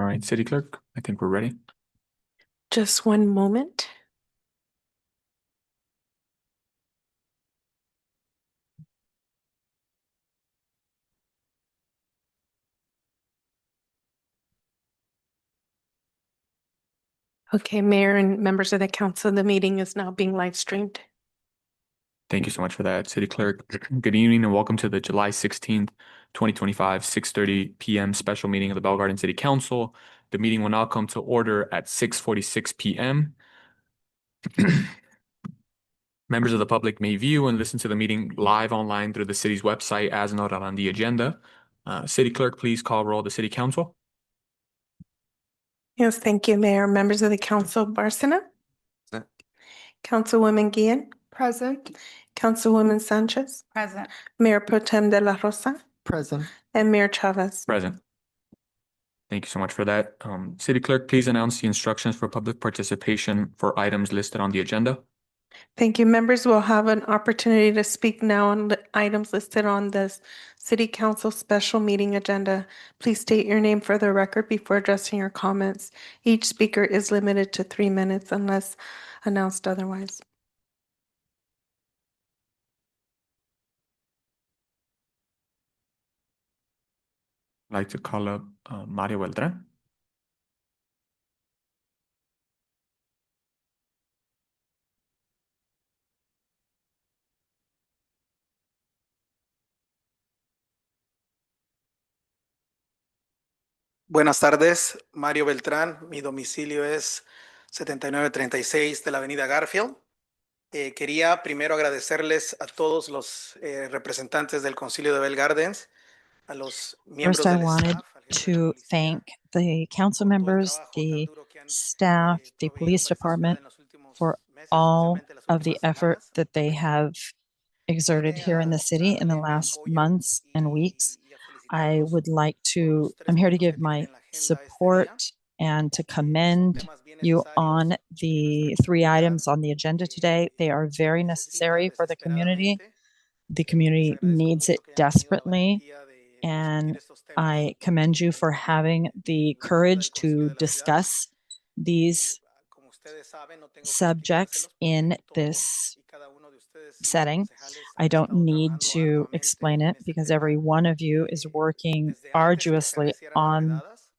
right, City Clerk, I think we're ready. Just one moment. Okay, Mayor and members of the council, the meeting is now being live streamed. Thank you so much for that, City Clerk. Good evening and welcome to the July 16th, 2025, 6:30 p.m. special meeting of the Bell Garden City Council. The meeting will now come to order at 6:46 p.m. Members of the public may view and listen to the meeting live online through the city's website as noted on the agenda. City Clerk, please call roll the City Council. Yes, thank you, Mayor. Members of the council, Barcena. Present. Councilwoman Guillen. Present. Councilwoman Sanchez. Present. Mayor Pro Tem de la Rosa. Present. And Mayor Chavez. Present. Thank you so much for that. City Clerk, please announce the instructions for public participation for items listed on the agenda. Thank you. Members will have an opportunity to speak now on the items listed on this City Council special meeting agenda. Please state your name for the record before addressing your comments. Each speaker is limited to 3 minutes unless announced otherwise. I'd like to call up Mario Beltran. Buenas tardes, Mario Beltrán. Mi domicilio es 7936 de la Avenida Garfield. Quería primero agradecerles a todos los representantes del Concilio de Bell Gardens, a los miembros First, I del wanted staff, al jefe de to policía, thank the council por todo el members, trabajo tan the duro que han staff, the proveído police para esta ciudad department en los últimos for meses, all especialmente las of the últimas effort semanas. that they have exerted Vine here in the a city in the darle mi last apoyo months and weeks. y a I felicitarlos would like por to, los tres I'm here to puntos que give tienen my en la agenda este día. support and to Son commend temas bien you necesarios on para the nuestra 3 comunidad. items on the agenda today. They are very Necesita necessary for the community. desesperadamente. The Les community agradezco needs mucho it que hayan tenido la desperately, valentía de and discutir estos temas I commend you for having the en la agenda courage del Concilio to de la ciudad. discuss these Como ustedes saben, no tengo que subjects explicárselos porque in todos this y cada uno de ustedes, setting. concejales, I han don't estado need trabajando to arduamente explain en it este because tema every one of you is working desde antes de que se arduously arrecieran las on redadas,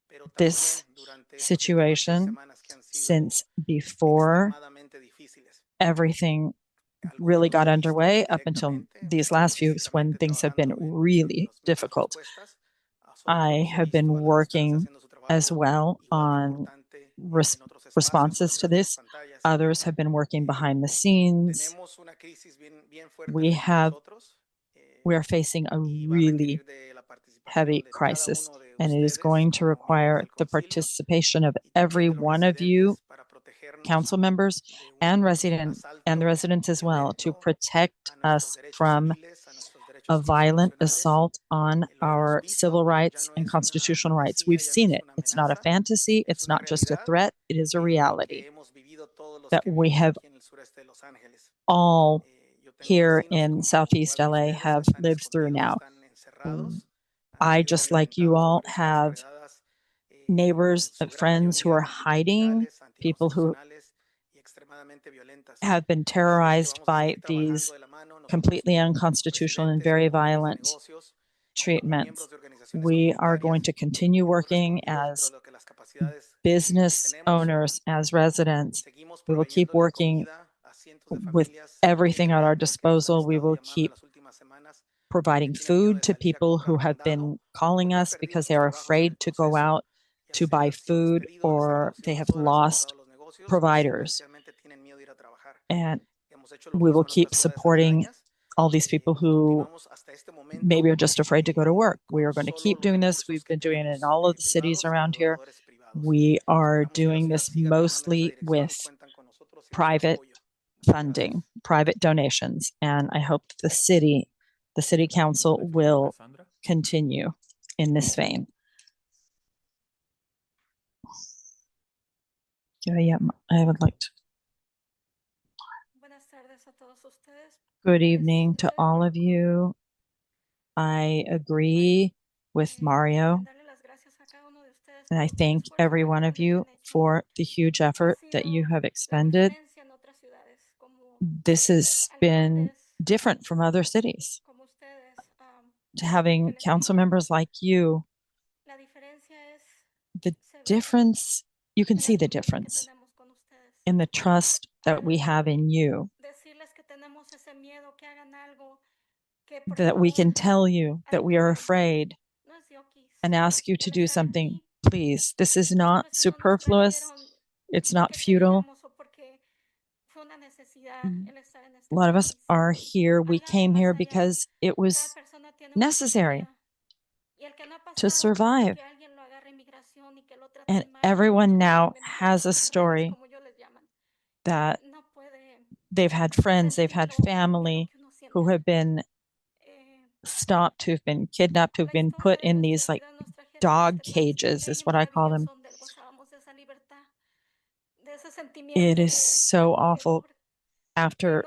pero this también durante estas últimas 3 situation semanas que han sido since before extremadamente difíciles. everything Algunos really got los he underway visto up until directamente, these last few weeks when físicamente things have been trabajando en really las mismas difficult. propuestas. A otros I los he have been visto a la distancia working haciendo su as trabajo well igual de on importante en otros espacios responses to detrás de las this. pantallas. Others have been working behind the scenes. Tenemos una crisis bien fuerte We frente a nosotros. are facing a Y va a really requerir de la participación heavy de cada crisis, uno de and it is ustedes going to como miembros require del the concilio participation of y también every de los one of you, residentes para protegernos council members de and un residents asalto as well, to violento protect a nuestros us derechos from civiles, a nuestros derechos a violent constitucionales. assault on Lo our hemos civil visto, ya rights no and es una constitutional rights. fantasía, We've ya no seen es it. una It's not a amenaza, fantasy. es It's una not just a realidad threat. It is a reality que hemos vivido todos los that que we vivimos have aquí en el sureste de Los Ángeles. all Yo tengo here vecinos in como Southeast igual que LA ustedes have que están lived through escondidos, now. están encerrados, han I, sido just like you violentados all, por estas have redadas, neighbors, en su gran friends who are mayoría hiding, ilegales, people who anticonstitucionales y extremadamente violentas. have been Así es que terrorized vamos a by seguir these trabajando de la mano nosotros completely como unconstitutional and presidentes, very como hombres de violent negocios, como treatments. miembros de organizaciones We are going comunitarias. to continue Hemos working respondido dentro as de lo que las capacidades business tenemos. owners, as residents. Seguimos We will keep proveyéndole working comida a cientos de with familias everything at our migrantes que nos han disposal. We estado will llamando en keep las últimas semanas providing porque tienen miedo food de to salir a people who comprar have mandado been calling porque han us perdido because sus they are trabajos en afraid el to go proceso, out ya to sea buy han sido food despedidos, les han or reducido they las have horas, han lost cerrado los negocios o providers. sencillamente tienen miedo de ir a trabajar. And Hemos hecho lo we will mismo en keep otras ciudades supporting aledañas. all these people who Continuamos hasta este momento maybe are just afraid to go to work. We con are going to solo keep los doing this. recursos We've que been doing it in tenemos all of the cities privados y around here. proveedores privados. We are Esperamos que la doing ciudad this siga trabajando en esa mostly dirección with y cuentan con nosotros y nuestro private apoyo. Muchas funding, gracias. private donations. And I hope the city council will continue in this vein. Yeah, I would like to. Good evening to all of you. I agree with Mario And I thank every one of you for the huge effort that you have expended. This has been different from other cities. To having council members like you, the difference, you can see the difference in the trust that we have in you, that we can tell you that we are afraid and ask you to do something. Please, this is not superfluous. It's not futile. A lot of us are here. We came here because it was necessary to survive. And everyone now has a story that they've had friends, they've had family who have been stopped, who've been kidnapped, who've been put in these like dog cages, is what I call them. It is so awful. After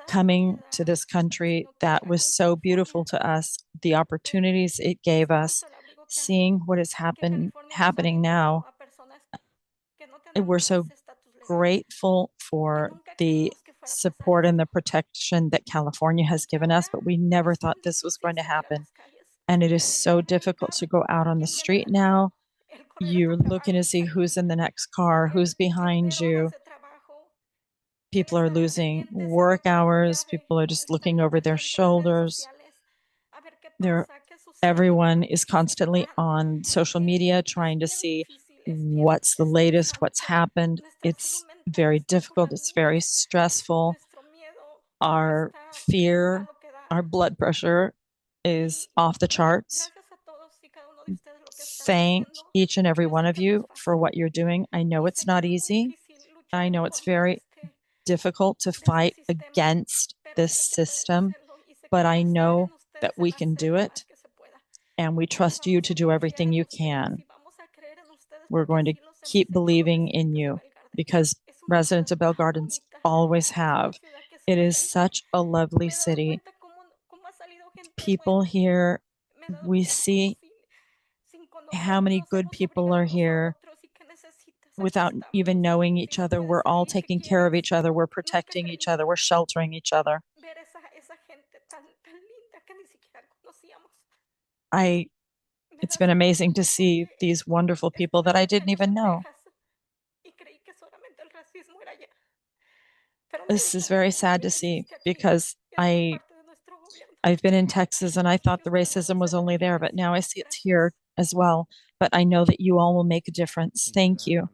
coming to this country that was so beautiful to us, the opportunities it gave us, seeing what is happening now, we're so grateful for the support and the protection that California has given us, but we never thought this was going to happen. And it is so difficult to go out on the street now. You're looking to see who's in the next car, who's behind you. People are losing work hours. People are just looking over their shoulders. Everyone is constantly on social media trying to see what's the latest, what's happened. It's very difficult. It's very stressful. Our fear, our blood pressure is off the charts. Thank each and every one of you for what you're doing. I know it's not easy. I know it's very difficult to fight against this system, but I know that we can do it, and we trust you to do everything you can. We're going to keep believing in you because residents of Bell Gardens always have. It is such a lovely city. People here, we see how many good people are here without even knowing each other. We're all taking care of each other. We're protecting each other. We're sheltering each other. It's been amazing to see these wonderful people that I didn't even know. This is very sad to see because I've been in Texas and I thought the racism was only there, but now I see it's here as well. But I know that you all will make a difference. Thank you.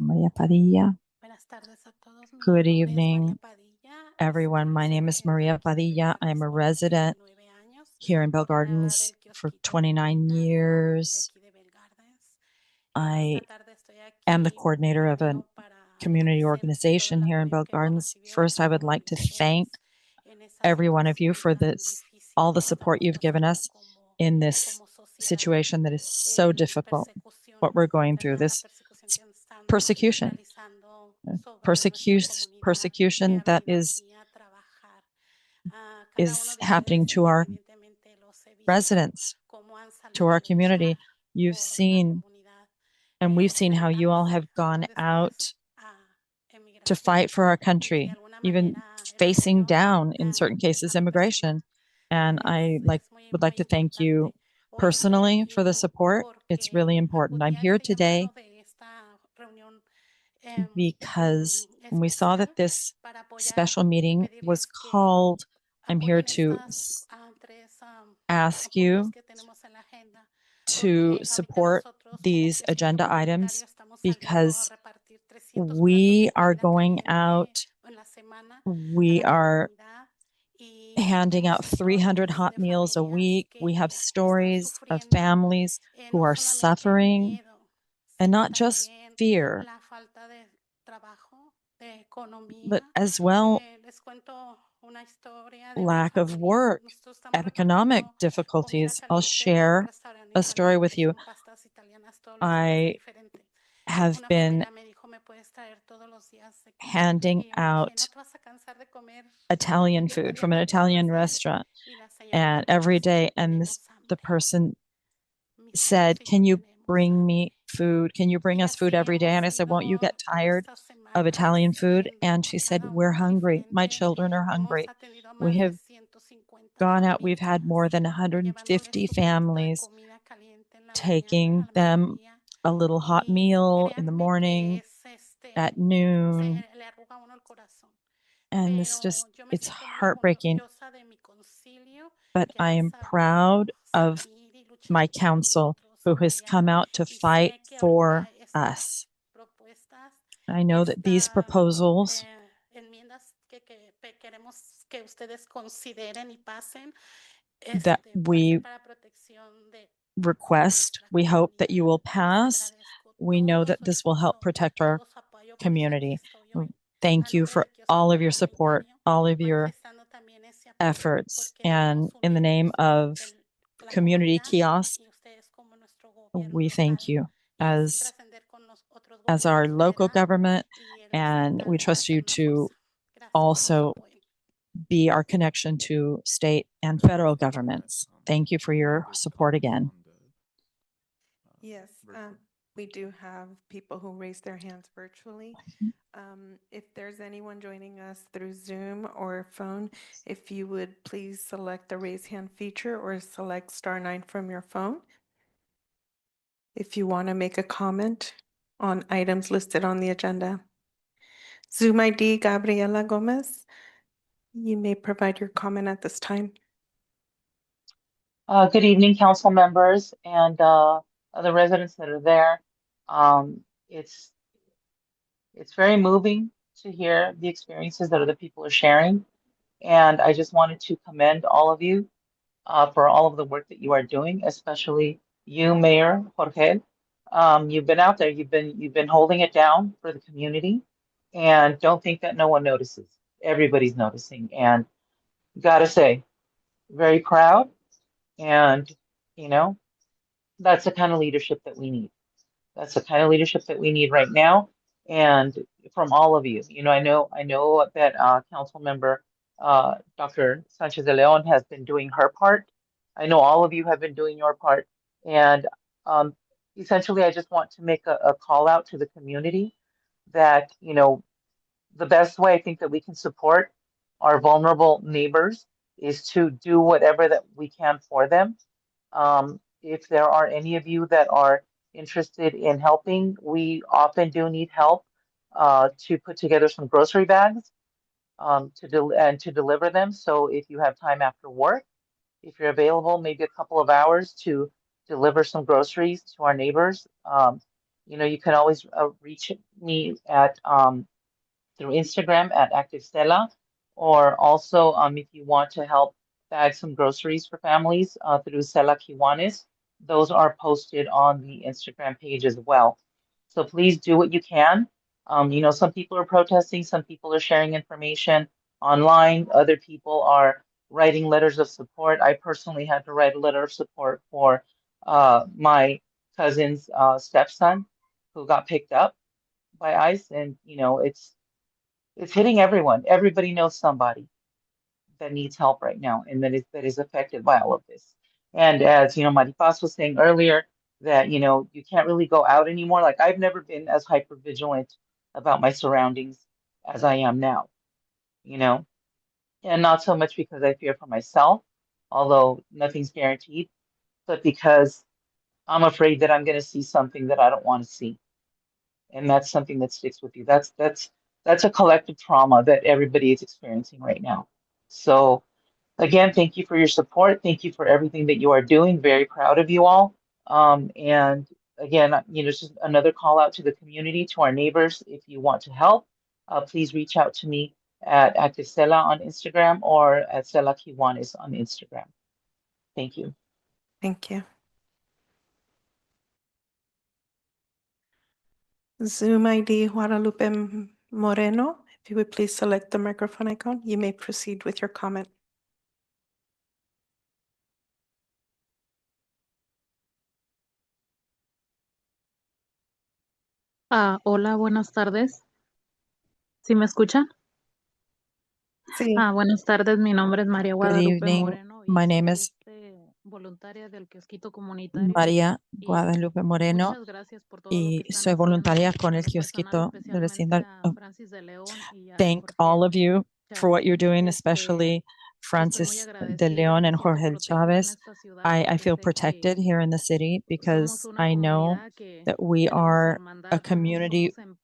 Maria Padilla. Good evening, everyone. My name is Maria Padilla. I'm a resident here in Bell Gardens for 29 years. I am the coordinator of a community organization here in Bell Gardens. First, I would like to thank every one of you for all the support you've given us in this situation that is so difficult, what we're going through, this persecution that is happening to our residents, to our community. You've seen, and we've seen how you all have gone out to fight for our country, even facing down, in certain cases, immigration. And I would like to thank you personally for the support. It's really important. I'm here today because when we saw that this special meeting was called, I'm here to ask you to support these agenda items because we are going out, we are handing out 300 hot meals a week. We have stories of families who are suffering, and not just fear, but as well lack of work, economic difficulties. I'll share a story with you. I have been handing out Italian food from an Italian restaurant and every day. And the person said, "Can you bring me food? Can you bring us food every day?" And I said, "Won't you get tired of Italian food?" And she said, "We're hungry. My children are hungry." We have gone out. We've had more than 150 families taking them a little hot meal in the morning, at noon. And it's heartbreaking. But I am proud of my council who has come out to fight for us. I know that these proposals that we request, we hope that you will pass. We know that this will help protect our community. Thank you for all of your support, all of your efforts. And in the name of Community Kiosk, we thank you as our local government, and we trust you to also be our connection to state and federal governments. Thank you for your support again. Yes, we do have people who raise their hands virtually. If there's anyone joining us through Zoom or phone, if you would please select the raise hand feature or select *9 from your phone. If you want to make a comment on items listed on the agenda. Zoom ID Gabriela Gomez, you may provide your comment at this time. Good evening, council members and other residents that are there. It's very moving to hear the experiences that other people are sharing. And I just wanted to commend all of you for all of the work that you are doing, especially you, Mayor Jorge. You've been out there, you've been holding it down for the community, and don't think that no one notices. Everybody's noticing, and gotta say, very proud. And you know, that's the kind of leadership that we need. That's the kind of leadership that we need right now, and from all of you. I know that council member Dr. Sanchez de Leon has been doing her part. I know all of you have been doing your part, and essentially, I just want to make a call out to the community that the best way I think that we can support our vulnerable neighbors is to do whatever that we can for them. If there are any of you that are interested in helping, we often do need help to put together some grocery bags to deliver them. So if you have time after work, if you're available, maybe a couple of hours to deliver some groceries to our neighbors, you can always reach me at through Instagram at Active Stella, or also if you want to help bag some groceries for families through Stella Kiwanis, those are posted on the Instagram page as well. So please do what you can. Some people are protesting, some people are sharing information online, other people are writing letters of support. I personally had to write a letter of support for my cousin's stepson who got picked up by ICE, and it's hitting everyone. Everybody knows somebody that needs help right now and that is affected by all of this. And as Maripaz was saying earlier, that you can't really go out anymore. Like, I've never been as hyper vigilant about my surroundings as I am now, and not so much because I fear for myself, although nothing's guaranteed, but because I'm afraid that I'm going to see something that I don't want to see. And that's something that sticks with you. That's a collective trauma that everybody is experiencing right now. So again, thank you for your support. Thank you for everything that you are doing. Very proud of you all. And again, just another call out to the community, to our neighbors. If you want to help, please reach out to me at Active Stella on Instagram or at Stella Kiwanis on Instagram. Thank you. Thank you. Zoom ID Guadalupe Moreno, if you would please select the microphone icon, you may proceed with your comment. Hola, buenas tardes. ¿Sí me escuchan? Sí. Buenas tardes. Mi nombre es María Good Guadalupe evening. Moreno My y name soy is voluntaria del kiosquito comunitario. María Y Guadalupe Moreno muchas gracias por todo lo y que están soy voluntaria haciendo con el en lo personal, kiosquito del especialmente vecindario. a Francis de León y a Thank Jorge all of you for what you're doing, Chávez. especially Estoy muy Francis de agradecida, Leon me and siento Jorge protegida en Chavez. esta ciudad I porque feel sé protected que here in the city somos because una I know comunidad que that we tenemos are a hermandad, community somos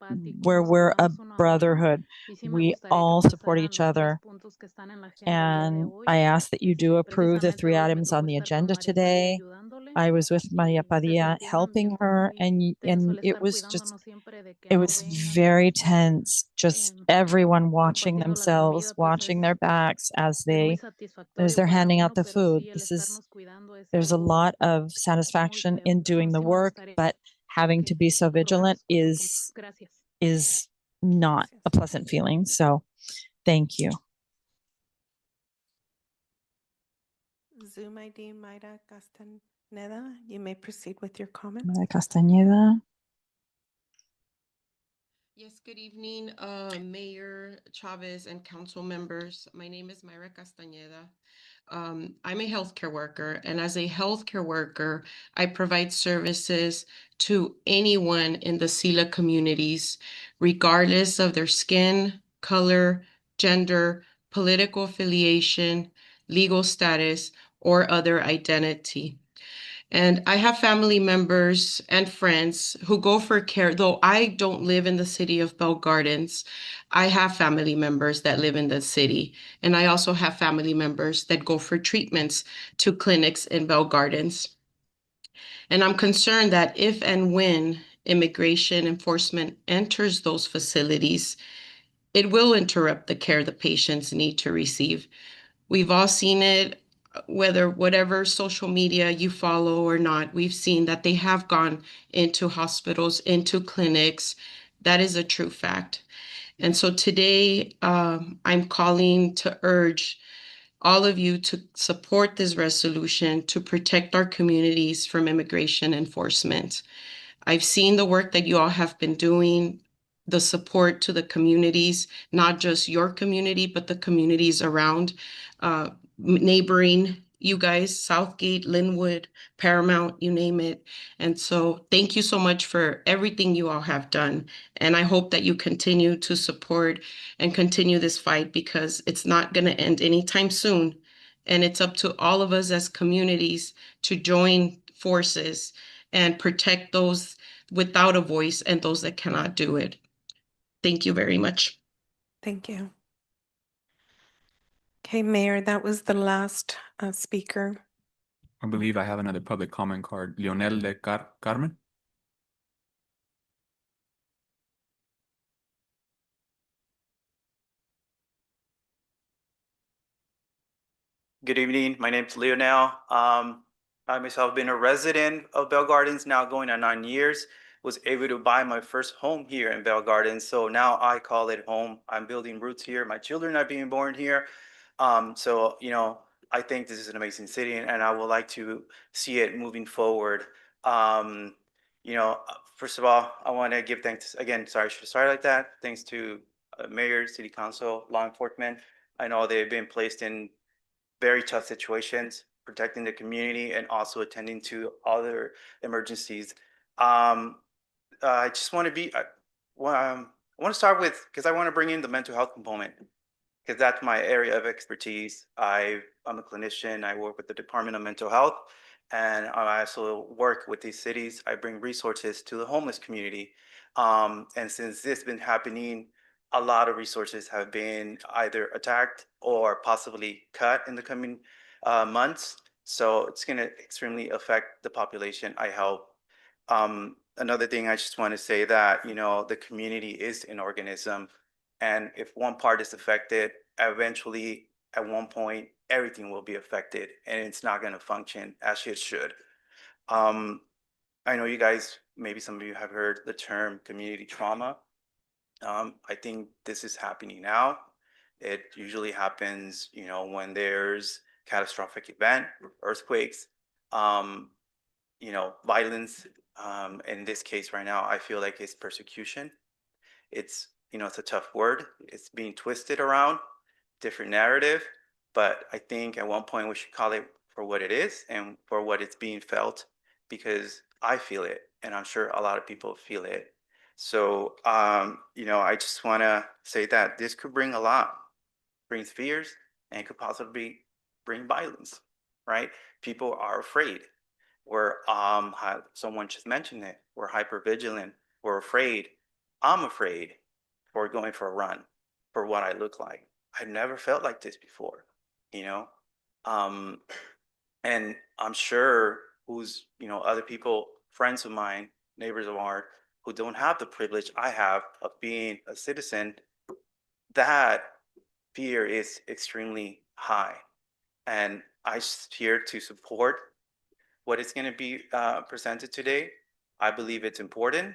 where empáticos, we're a ayudamos uno a otro. brotherhood. Y sí me We gustaría que all support pasaran each los 3 other. puntos que están en la agenda el día de And hoy. I ask that you do approve the Precisamente 3 hoy me items tocó on the estar con agenda María Padilla today. ayudándole I was with Maria y se Padilla sentía un helping ambiente her, muy tenso el and it estar was just, cuidándonos siempre de que it no was vengan y very estar tense, just em, everyone watching compartiendo la themselves, comida, pues watching their backs es muy as satisfactorio they're para handing out uno, the pero food. sí el estarnos cuidando es There's a algo lot of muy satisfaction feo. in doing the Entonces sí me work, gustaría but having to que be so aprobaran vigilant esos 4 puntos. Gracias. is not a pleasant feeling. So thank you. Zoom ID Mayra Castaneda, you may proceed with your comments. María Castañeda. Yes, good evening, Mayor Chavez and council members. My name is Mayra Castañeda. I'm a healthcare worker, and as a healthcare worker, I provide services to anyone in the SILA communities, regardless of their skin, color, gender, political affiliation, legal status, or other identity. And I have family members and friends who go for care, though I don't live in the city of Bell Gardens. I have family members that live in the city. And I also have family members that go for treatments to clinics in Bell Gardens. And I'm concerned that if and when immigration enforcement enters those facilities, it will interrupt the care the patients need to receive. We've all seen it, whether whatever social media you follow or not, we've seen that they have gone into hospitals, into clinics. That is a true fact. And so today, I'm calling to urge all of you to support this resolution to protect our communities from immigration enforcement. I've seen the work that you all have been doing, the support to the communities, not just your community, but the communities around, neighboring you guys, Southgate, Linwood, Paramount, you name it. And so thank you so much for everything you all have done. And I hope that you continue to support and continue this fight because it's not going to end anytime soon. And it's up to all of us as communities to join forces and protect those without a voice and those that cannot do it. Thank you very much. Thank you. Okay, Mayor, that was the last speaker. I believe I have another public comment card. Leonel de Carmen? Good evening. My name is Leonel. I myself been a resident of Bell Gardens now going on 9 years. Was able to buy my first home here in Bell Gardens. So now I call it home. I'm building roots here. My children are being born here. So, I think this is an amazing city and I would like to see it moving forward. First of all, I want to give thanks again. Sorry, I should start like that. Thanks to mayor, city council, law enforcement. I know they've been placed in very tough situations, protecting the community and also attending to other emergencies. I just want to I want to start with, because I want to bring in the mental health component, because that's my area of expertise. I'm a clinician. I work with the Department of Mental Health, and I also work with these cities. I bring resources to the homeless community. And since this has been happening, a lot of resources have been either attacked or possibly cut in the coming months. So it's going to extremely affect the population I help. Another thing I just want to say that, the community is an organism. And if one part is affected, eventually at one point, everything will be affected and it's not going to function as it should. I know you guys, maybe some of you have heard the term community trauma. I think this is happening now. It usually happens, when there's catastrophic event, earthquakes, violence In this case right now, I feel like it's persecution. It's, it's a tough word. It's being twisted around, different narrative. But I think at one point we should call it for what it is and for what it's being felt, because I feel it and I'm sure a lot of people feel it. So, I just want to say that this could bring a lot, brings fears, and could possibly bring violence, right? People are afraid. Someone just mentioned it. We're hyper vigilant. We're afraid. I'm afraid for going for a run for what I look like. I've never felt like this before, you know? Um, and I'm sure other people, friends of mine, neighbors of ours, who don't have the privilege I have of being a citizen, that fear is extremely high. And I'm here to support what is going to be presented today. I believe it's important,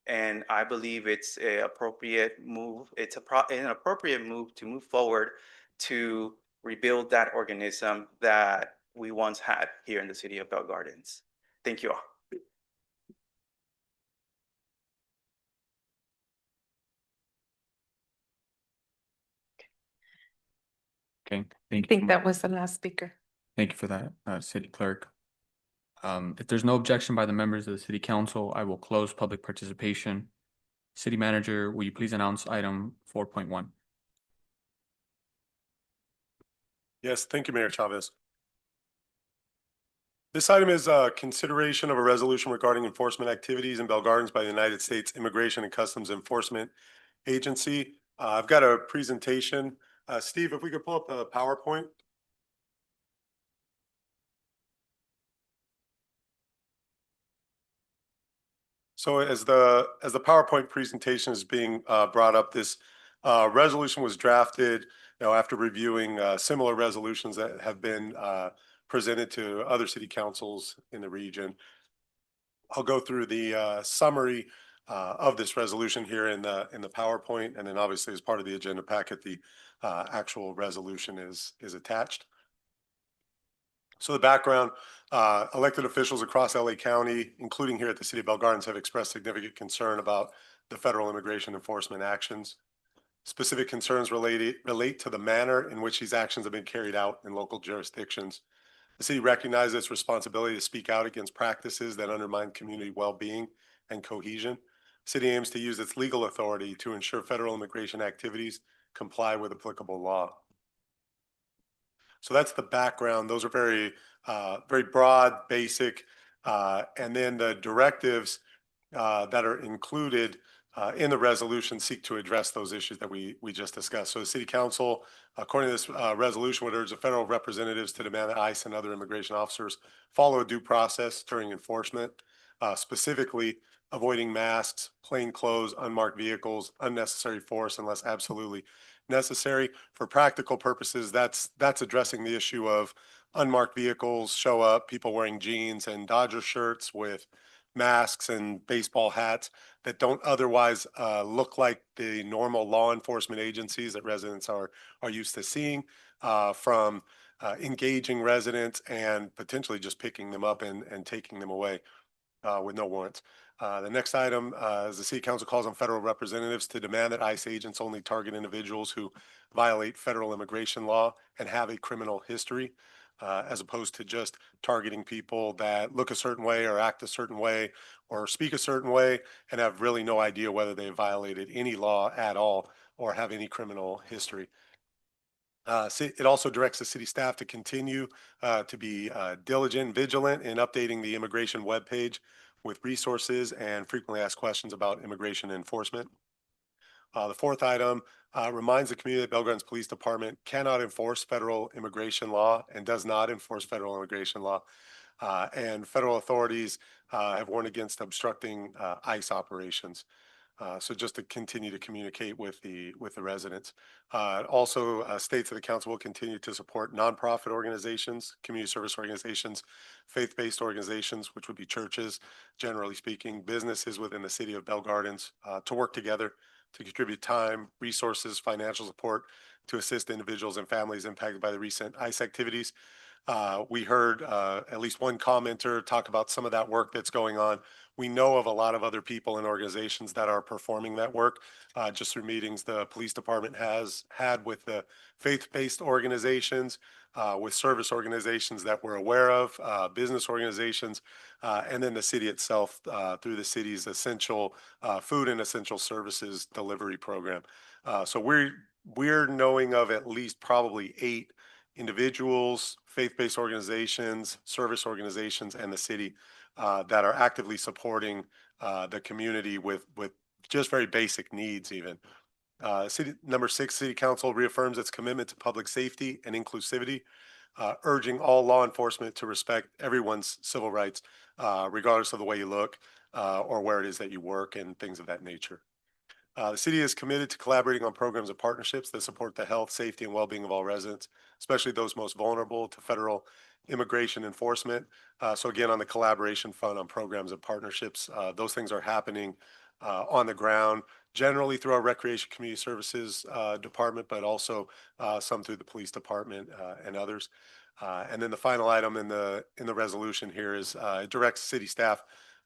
and I believe it's an appropriate move. It's an appropriate move to move forward to rebuild that organism that we once had here in the city of Bell Gardens. Thank you all. Okay, I thank you. think that was the last speaker. Thank you for that, City Clerk. If there's no objection by the members of the City Council, I will close public participation. City Manager, will you please announce item 4.1? Yes, thank you, Mayor Chavez. This item is consideration of a resolution regarding enforcement activities in Bell Gardens by the United States Immigration and Customs Enforcement Agency. I've got a presentation. Steve, if we could pull up the PowerPoint. So as the PowerPoint presentation is being brought up, this resolution was drafted, after reviewing similar resolutions that have been presented to other city councils in the region. I'll go through the summary of this resolution here in the PowerPoint, and then obviously as part of the agenda packet, the actual resolution is attached. So the background, elected officials across LA County, including here at the City of Bell Gardens, have expressed significant concern about the federal immigration enforcement actions. Specific concerns relate to the manner in which these actions have been carried out in local jurisdictions. The city recognizes its responsibility to speak out against practices that undermine community well-being and cohesion. The city aims to use its legal authority to ensure federal immigration activities comply with applicable law. So that's the background. Those are very broad, basic, and then the directives that are included in the resolution seek to address those issues that we just discussed. So the City Council, according to this resolution, would urge the federal representatives to demand that ICE and other immigration officers follow a due process during enforcement, specifically avoiding masks, plain clothes, unmarked vehicles, unnecessary force unless absolutely necessary. For practical purposes, that's addressing the issue of unmarked vehicles show up, people wearing jeans and Dodger shirts with masks and baseball hats that don't otherwise look like the normal law enforcement agencies that residents are used to seeing, from engaging residents and potentially just picking them up and taking them away with no warrants. The next item is the City Council calls on federal representatives to demand that ICE agents only target individuals who violate federal immigration law and have a criminal history, as opposed to just targeting people that look a certain way or act a certain way or speak a certain way and have really no idea whether they violated any law at all or have any criminal history. It also directs the city staff to continue to be diligent, vigilant in updating the immigration webpage with resources and frequently asked questions about immigration enforcement. The fourth item reminds the community that Bell Gardens Police Department cannot enforce federal immigration law and does not enforce federal immigration law. And federal authorities have warned against obstructing ICE operations. So just to continue to communicate with the residents. Also states that the council will continue to support nonprofit organizations, community service organizations, faith-based organizations, which would be churches, generally speaking, businesses within the city of Bell Gardens, to work together to contribute time, resources, financial support to assist individuals and families impacted by the recent ICE activities. We heard at least one commenter talk about some of that work that's going on We know of a lot of other people and organizations that are performing that work, just through meetings the police department has had with the faith-based organizations, with service organizations that we're aware of, business organizations, and then the city itself through the city's essential food and essential services delivery program. So we're knowing of at least probably 8 individuals, faith-based organizations, service organizations, and the city that are actively supporting the community with just very basic needs even. Number 6, City Council reaffirms its commitment to public safety and inclusivity, urging all law enforcement to respect everyone's civil rights, regardless of the way you look or where it is that you work and things of that nature. The city is committed to collaborating on programs and partnerships that support the health, safety, and well-being of all residents, especially those most vulnerable to federal immigration enforcement. So again, on the collaboration front on programs and partnerships, those things are happening on the ground, generally through our Recreation Community Services Department, but also some through the police department and others. And then the final item in the resolution here is it directs city staff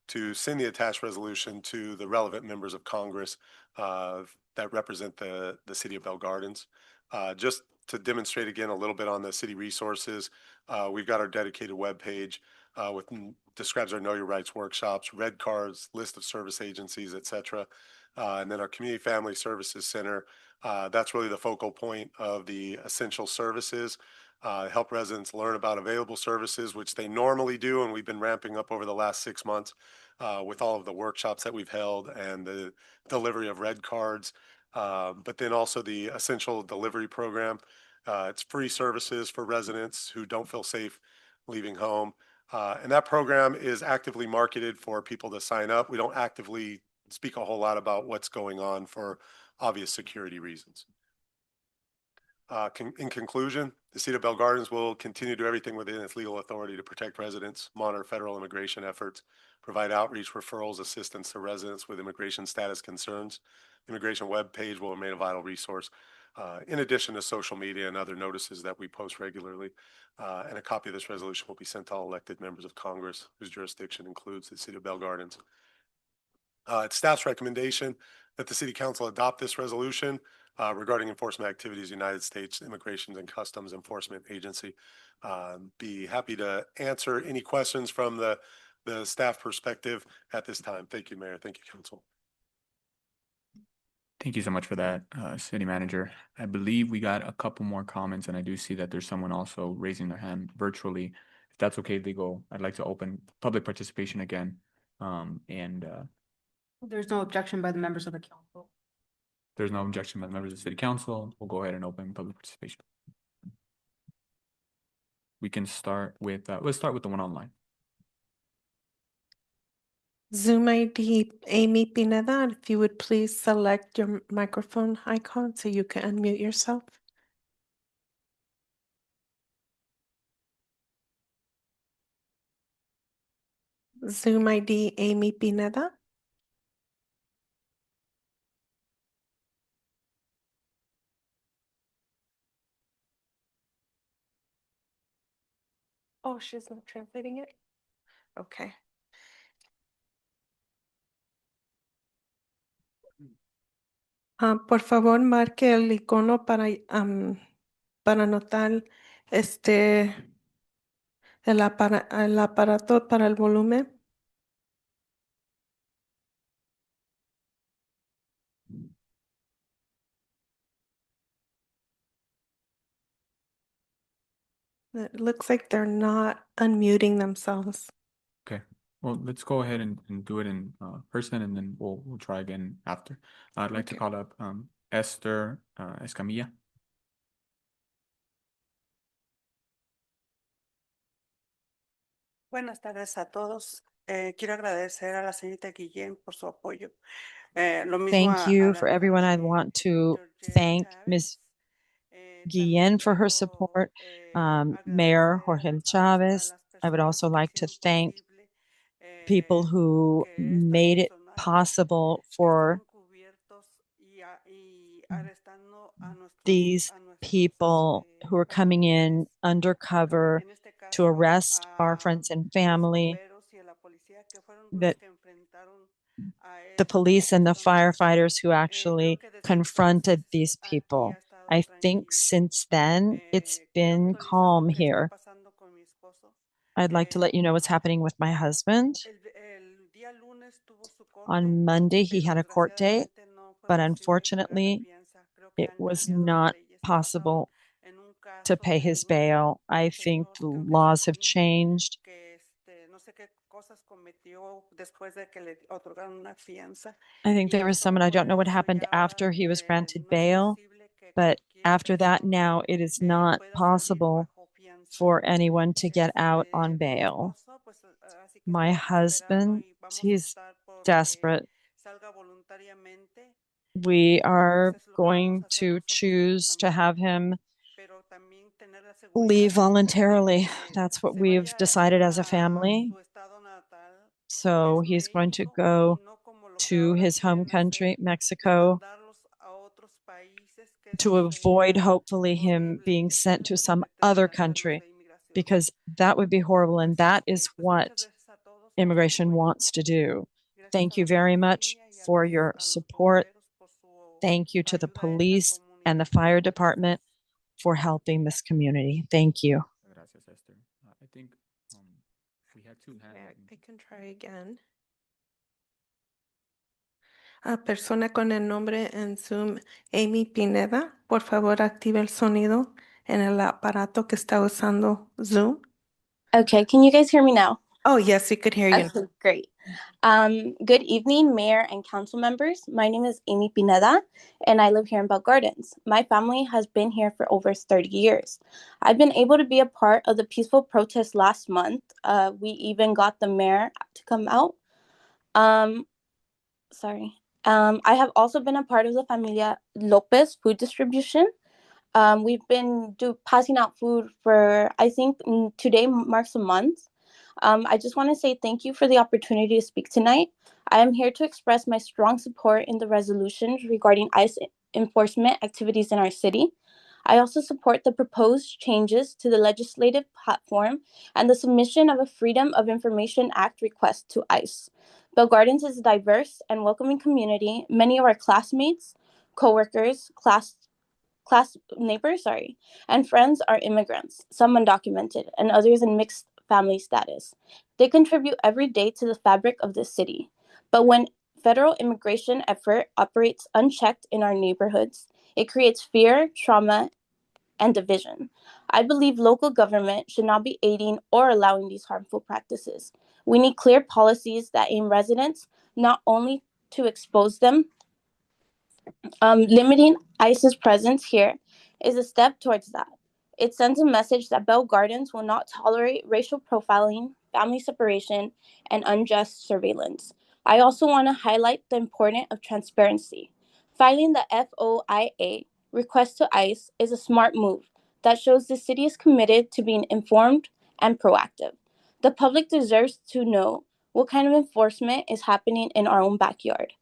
to send the attached resolution to the relevant members of Congress that represent the city of Bell Gardens. Just to demonstrate again a little bit on the city resources, we've got our dedicated webpage with describes our Know Your Rights workshops, red cards, list of service agencies, et cetera. And then our Community Family Services Center, that's really the focal point of the essential services. Help residents learn about available services, which they normally do, and we've been ramping up over the last 6 months with all of the workshops that we've held and the delivery of red cards, but then also the essential delivery program. It's free services for residents who don't feel safe leaving home. And that program is actively marketed for people to sign up. We don't actively speak a whole lot about what's going on for obvious security reasons. In conclusion, the City of Bell Gardens will continue to do everything within its legal authority to protect residents, monitor federal immigration efforts, provide outreach, referrals, assistance to residents with immigration status concerns. The immigration webpage will remain a vital resource, in addition to social media and other notices that we post regularly. And a copy of this resolution will be sent to all elected members of Congress whose jurisdiction includes the City of Bell Gardens. It's staff's recommendation that the City Council adopt this resolution regarding enforcement activities, United States Immigration and Customs Enforcement Agency. Be happy to answer any questions from the staff perspective at this time. Thank you, Mayor. Thank you, Council. Thank you so much for that, City Manager. I believe we got a couple more comments, and I do see that there's someone also raising their hand virtually. If that's okay, legal, I'd like to open public participation again. There's no objection by the members of the council. There's no objection by the members of the City Council. We'll go ahead and open public participation. We can start with, let's start with the one online. Zoom ID, Amy Pineda, if you would please select your microphone icon so you can unmute yourself. Zoom ID, Amy Pineda. Oh, she's not translating it? Okay. Por favor, marque el icono para anotar el aparato para el volumen. It looks like they're not unmuting themselves. Okay, well, let's go ahead and do it in person, and then we'll try again after. I'd like to call up Esther Escamilla. Buenas tardes a todos. Quiero agradecer a la señorita Guillén por su apoyo. Thank you for everyone. I want to thank Ms. Guillen for her support, Mayor Jorge Chavez. I would also like to thank people who made it possible for these people who are coming in undercover to arrest our friends and family, that the police and the firefighters who actually confronted these people. I think since then, it's been calm here. I'd like to let you know what's happening with my husband. On Monday, he had a court date, but unfortunately, it was not possible to pay his bail. I think the laws have changed. I think there was someone, I don't know what happened after he was granted bail, but after that, now it is not possible for anyone to get out on bail. My husband, he's desperate. We are going to choose to have him leave voluntarily. That's what we've decided as a family. So he's going to go to his home country, Mexico, to avoid hopefully him being sent to some other country, because that would be horrible. And that is what immigration wants to do. Thank you very much for your support. Thank you to the police and the fire department for helping this community. Thank you. Gracias, Esther. I think we had two hands. I can try again. Persona con el nombre en Zoom, Amy Pineda, por favor active el sonido en el aparato que está usando Zoom. Okay, can you guys hear me now? Oh, yes, we could hear you. Okay, great. Good evening, Mayor and council members. My name is Amy Pineda, and I live here in Bell Gardens. My family has been here for over 30 years. I've been able to be a part of the peaceful protest last month. We even got the mayor to come out. I have also been a part of the Familia Lopez food distribution. We've been passing out food for, I think today marks a month. I just want to say thank you for the opportunity to speak tonight. I am here to express my strong support in the resolutions regarding ICE enforcement activities in our city. I also support the proposed changes to the legislative platform and the submission of a Freedom of Information Act request to ICE. Bell Gardens is a diverse and welcoming community. Many of our classmates, coworkers, class neighbors, and friends are immigrants, some undocumented, and others in mixed family status. They contribute every day to the fabric of this city. But when federal immigration effort operates unchecked in our neighborhoods, it creates fear, trauma, and division. I believe local government should not be aiding or allowing these harmful practices. We need clear policies that aim residents not only to expose them. Limiting ICE's presence here is a step towards that. It sends a message that Bell Gardens will not tolerate racial profiling, family separation, and unjust surveillance. I also want to highlight the importance of transparency. Filing the FOIA request to ICE is a smart move that shows the city is committed to being informed and proactive. The public deserves to know what kind of enforcement is happening in our own backyard,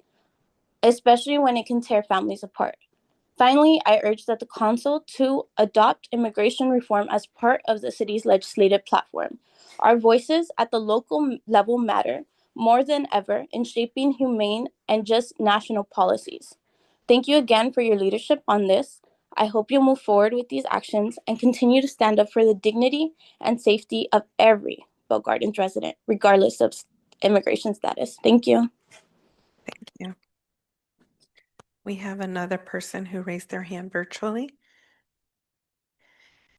especially when it can tear families apart. Finally, I urge that the council to adopt immigration reform as part of the city's legislative platform. Our voices at the local level matter more than ever in shaping humane and just national policies. Thank you again for your leadership on this. I hope you'll move forward with these actions and continue to stand up for the dignity and safety of every Bell Gardens resident, regardless of immigration status. Thank you. Thank you. We have another person who raised their hand virtually.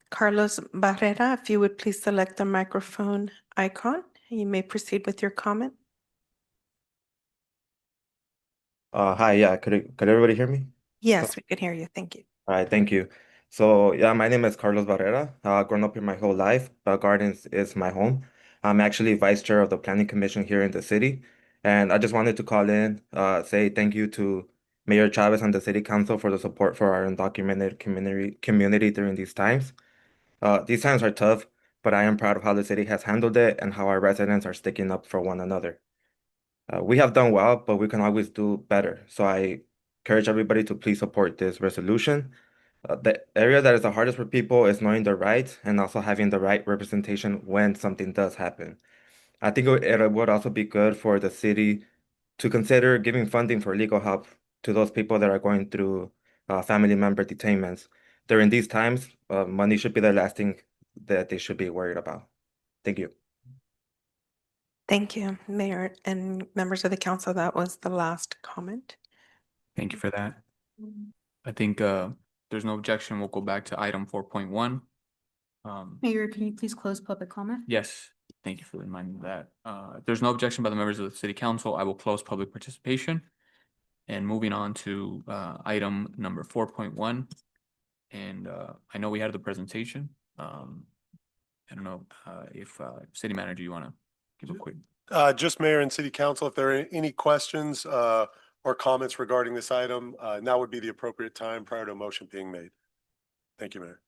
Carlos Barrera, if you would please select the microphone icon, you may proceed with your comment. Hi, yeah, could everybody hear me? Yes, we could hear you. Thank you. All right, thank you. So yeah, my name is Carlos Barrera. Grown up here my whole life. Bell Gardens is my home. I'm actually vice chair of the planning commission here in the city. And I just wanted to call in, say thank you to Mayor Chavez and the city council for the support for our undocumented community during these times. These times are tough, but I am proud of how the city has handled it and how our residents are sticking up for one another. We have done well, but we can always do better. So I encourage everybody to please support this resolution. The area that is the hardest for people is knowing their rights and also having the right representation when something does happen. I think it would also be good for the city to consider giving funding for legal help to those people that are going through family member detainments. During these times, money should be the last thing that they should be worried about. Thank you. Thank you, Mayor and members of the council. That was the last comment. Thank you for that. I think there's no objection. We'll go back to item 4.1. Mayor, can you please close public comment? Yes, thank you for reminding me of that. If there's no objection by the members of the city council, I will close public participation. And moving on to item number 4.1. And I know we had the presentation. I don't know if city manager, you want to give a quick. Just mayor and city council, if there are any questions or comments regarding this item, now would be the appropriate time prior to a motion being made. Thank you, Mayor.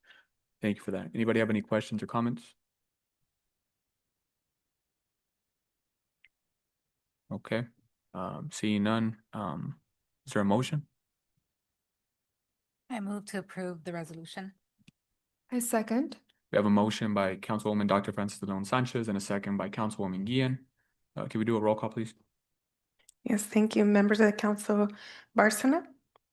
Thank you for that. Anybody have any questions or comments? Okay, seeing none, is there a motion? I move to approve the resolution. I second. We have a motion by Councilwoman Dr. Francis Leon Sanchez and a second by Councilwoman Guillen. Can we do a roll call, please? Yes, thank you. Members of the council, Barcena,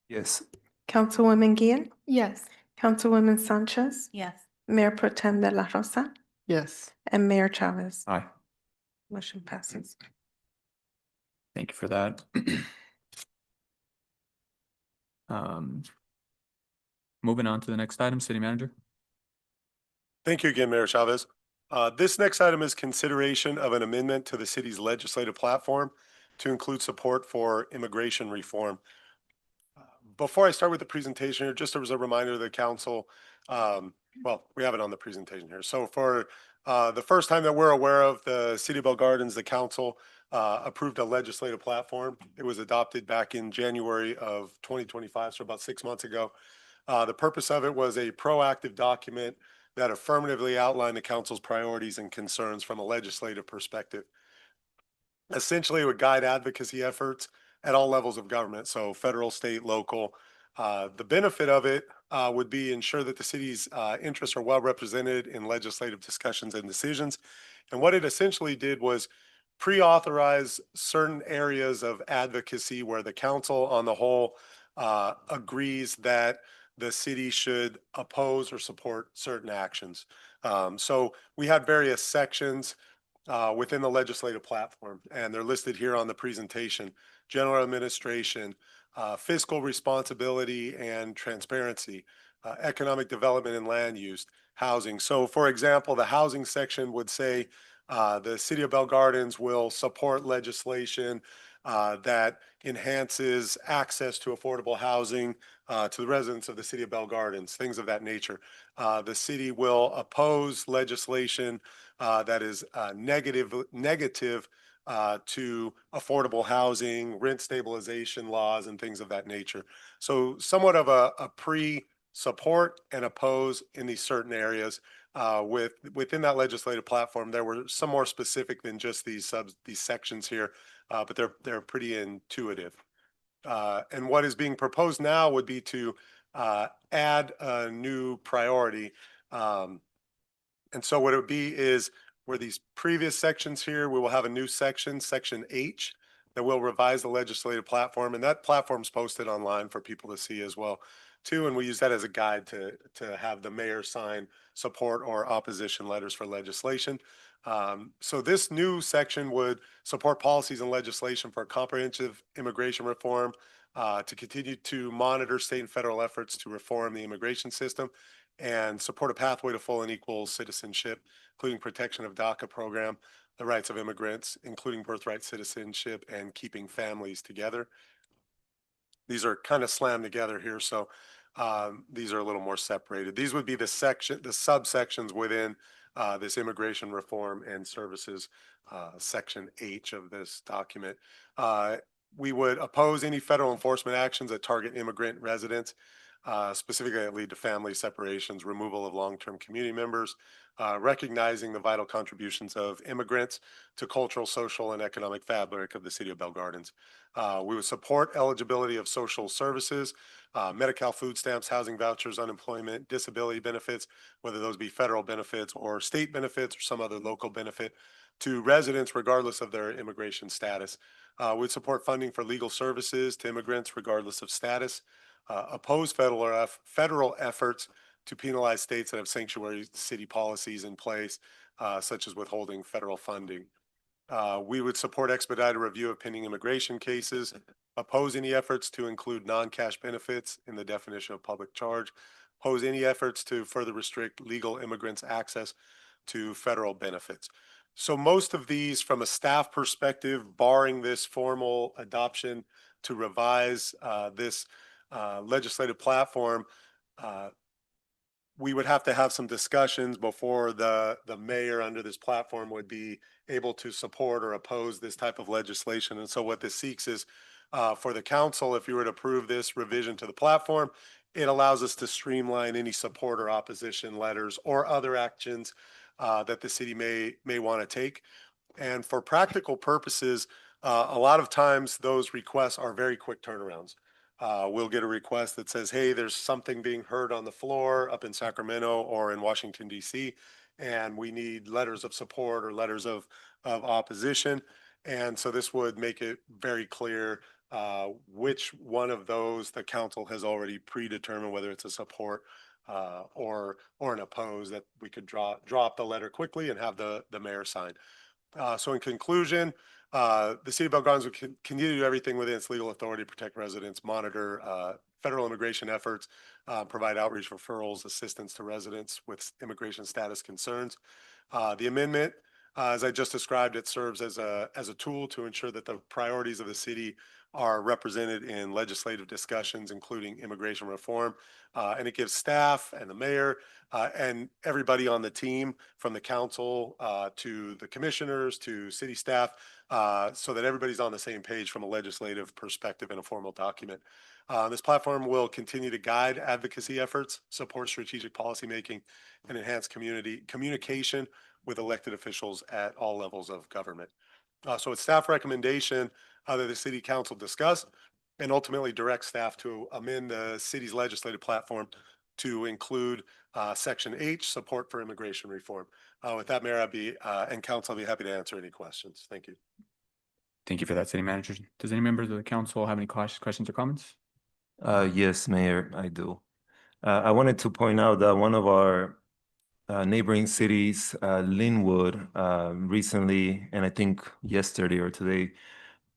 Yes. Councilwoman Guillen, Yes. Councilwoman Sanchez, Yes. Mayor Pro Tem de la Rosa, Yes. and Mayor Chavez. Aye. Motion passes. Thank you for that. Moving on to the next item, city manager. Thank you again, Mayor Chavez. This next item is consideration of an amendment to the city's legislative platform to include support for immigration reform. Before I start with the presentation here, just as a reminder to the council, well, we have it on the presentation here. So for the first time that we're aware of, the City of Bell Gardens, the council approved a legislative platform. It was adopted back in January of 2025, so about 6 months ago. The purpose of it was a proactive document that affirmatively outlined the council's priorities and concerns from a legislative perspective. Essentially, it would guide advocacy efforts at all levels of government, so federal, state, local. The benefit of it would be ensure that the city's interests are well represented in legislative discussions and decisions. And what it essentially did was pre-authorize certain areas of advocacy where the council on the whole agrees that the city should oppose or support certain actions. So we had various sections within the legislative platform, and they're listed here on the presentation: general administration, fiscal responsibility and transparency, economic development and land use, housing. So for example, the housing section would say the City of Bell Gardens will support legislation that enhances access to affordable housing to the residents of the City of Bell Gardens, things of that nature. The city will oppose legislation that is negative to affordable housing, rent stabilization laws, and things of that nature. So somewhat of a pre-support and oppose in these certain areas. Within that legislative platform, there were some more specific than just these sections here, but they're pretty intuitive. And what is being proposed now would be to add a new priority. And so what it would be is where these previous sections here, we will have a new section, section H, that will revise the legislative platform. And that platform's posted online for people to see as well, too. And we use that as a guide to have the mayor sign support or opposition letters for legislation. So this new section would support policies and legislation for comprehensive immigration reform, to continue to monitor state and federal efforts to reform the immigration system, and support a pathway to full and equal citizenship, including protection of DACA program, the rights of immigrants, including birthright citizenship, and keeping families together. These are kind of slammed together here, so these are a little more separated. These would be the subsections within this immigration reform and services section H of this document. We would oppose any federal enforcement actions that target immigrant residents, specifically that lead to family separations, removal of long-term community members, recognizing the vital contributions of immigrants to cultural, social, and economic fabric of the City of Bell Gardens. We would support eligibility of social services, Medi-Cal food stamps, housing vouchers, unemployment, disability benefits, whether those be federal benefits or state benefits or some other local benefit, to residents regardless of their immigration status. Would support funding for legal services to immigrants regardless of status. Oppose federal efforts to penalize states that have sanctuary city policies in place, such as withholding federal funding. We would support expedited review of pending immigration cases, oppose any efforts to include non-cash benefits in the definition of public charge, oppose any efforts to further restrict legal immigrants' access to federal benefits. So most of these, from a staff perspective, barring this formal adoption to revise this legislative platform, we would have to have some discussions before the mayor under this platform would be able to support or oppose this type of legislation. And so what this seeks is for the council, if you were to approve this revision to the platform, it allows us to streamline any support or opposition letters or other actions that the city may want to take. And for practical purposes, a lot of times those requests are very quick turnarounds. We'll get a request that says, hey, there's something being heard on the floor up in Sacramento or in Washington, D.C., and we need letters of support or letters of opposition. And so this would make it very clear which one of those the council has already predetermined, whether it's a support or an oppose, that we could drop the letter quickly and have the mayor sign. So in conclusion, the city of Bell Gardens will continue to do everything within its legal authority to protect residents, monitor federal immigration efforts, provide outreach referrals, assistance to residents with immigration status concerns. The amendment, as I just described, it serves as a tool to ensure that the priorities of the city are represented in legislative discussions, including immigration reform. And it gives staff and the mayor and everybody on the team, from the council to the commissioners to city staff, so that everybody's on the same page from a legislative perspective in a formal document. This platform will continue to guide advocacy efforts, support strategic policymaking, and enhance communication with elected officials at all levels of government. So it's staff recommendation that the city council discuss and ultimately direct staff to amend the city's legislative platform to include Section H, support for immigration reform. With that, Mayor, and council, I'll be happy to answer any questions. Thank you. Thank you for that, City Manager. Does any members of the council have any questions or comments? Yes, Mayor, I do. I wanted to point out that one of our neighboring cities, Linwood, recently, and I think yesterday or today,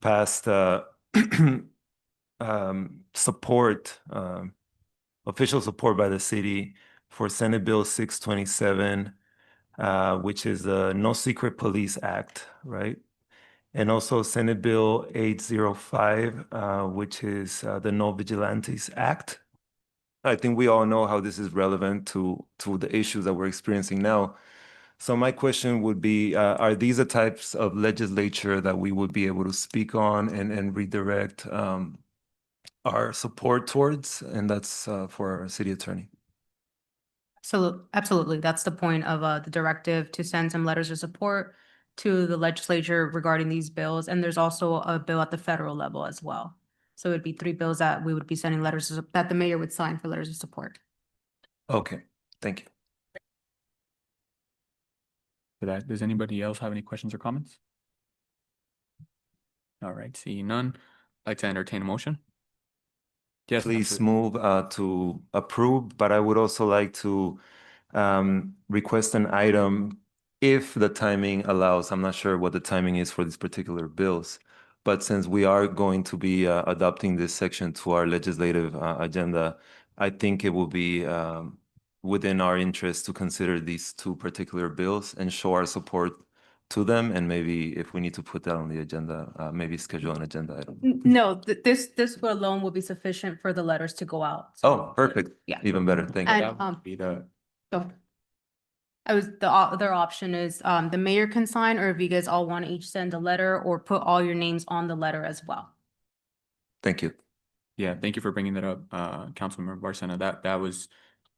passed support, official support by the city for Senate Bill 627, which is the No Secret Police Act, right? And also Senate Bill 805, which is the No Vigilantes Act. I think we all know how this is relevant to the issues that we're experiencing now. So my question would be, are these the types of legislature that we would be able to speak on and redirect our support towards? And that's for our city attorney. So absolutely. That's the point of the directive, to send some letters of support to the legislature regarding these bills. And there's also a bill at the federal level as well. So it'd be 3 bills that we would be sending letters that the mayor would sign for letters of support. Okay, thank you. For that, does anybody else have any questions or comments? All right, seeing none, I'd like to entertain a motion. Yes, Please absolutely. move to approve, but I would also like to request an item if the timing allows. I'm not sure what the timing is for these particular bills, but since we are going to be adopting this section to our legislative agenda, I think it will be within our interest to consider these 2 particular bills and show our support to them. And maybe if we need to put that on the agenda, maybe schedule an agenda item. No, this alone will be sufficient for the letters to go out. Oh, perfect. Yeah. Even better. Thank you. And That would be the the other option is the mayor can sign, or if you guys all want to each send a letter or put all your names on the letter as well. Thank you. Yeah, thank you for bringing that up, Councilmember Barcena. That was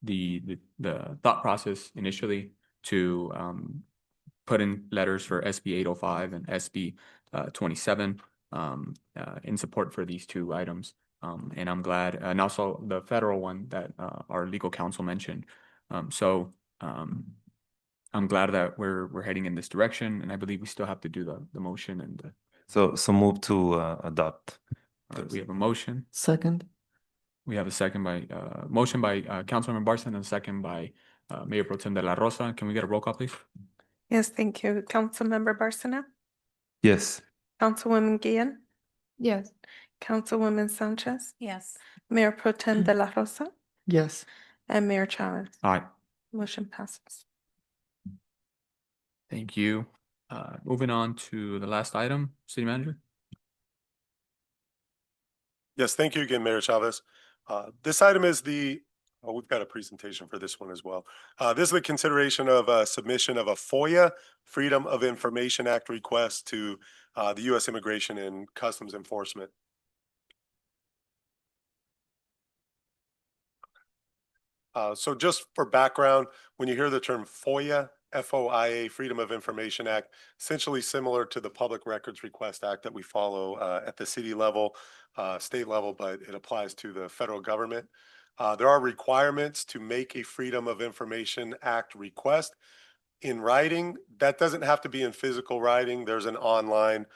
the thought process initially, to put in letters for SB 805 and SB 27 in support for these 2 items. And I'm glad, and also the federal one that our legal counsel mentioned. So I'm glad that we're heading in this direction, and I believe we still have to do the motion and So move to adopt. All right, we have a motion. Second. We have a second by, motion by Councilmember Barton and a second by Mayor Pro Tem De La Rosa. Can we get a roll call, please? Yes, thank you. Councilmember Barcena, Yes. Councilwoman Guillen, Yes. Councilwoman Sanchez, Yes. Mayor Pro Tem De La Rosa, Yes. and Mayor Chavez. Aye. Motion passes. Thank you. Moving on to the last item, City Manager. Yes, thank you again, Mayor Chavez. This item is we've got a presentation for this one as well. This is the consideration of submission of a FOIA, Freedom of Information Act request to the U.S. Immigration and Customs Enforcement. So just for background, when you hear the term FOIA, FOIA, Freedom of Information Act, essentially similar to the Public Records Request Act that we follow at the city level, state level, but it applies to the federal government. There are requirements to make a Freedom of Information Act request in writing. That doesn't have to be in physical writing. There's an online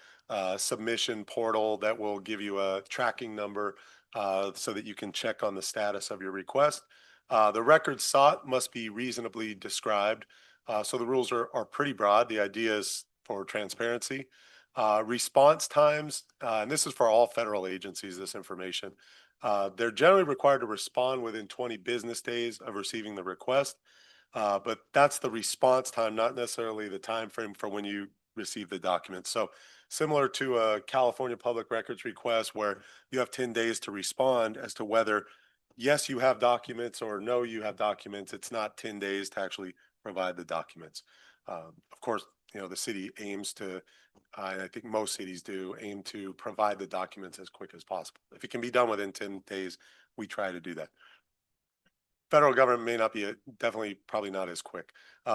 submission portal that will give you a tracking number so that you can check on the status of your request. The records sought must be reasonably described. So the rules are pretty broad. The idea is for transparency. Response times, and this is for all federal agencies, this information. They're generally required to respond within 20 business days of receiving the request. But that's the response time, not necessarily the time frame for when you receive the document. So similar to a California public records request where you have 10 days to respond as to whether yes, you have documents or no, you have documents. It's not 10 days to actually provide the documents. Of course, the city aims to, and I think most cities do, aim to provide the documents as quick as possible. If it can be done within 10 days, we try to do that. Federal government may not be, definitely probably not as quick.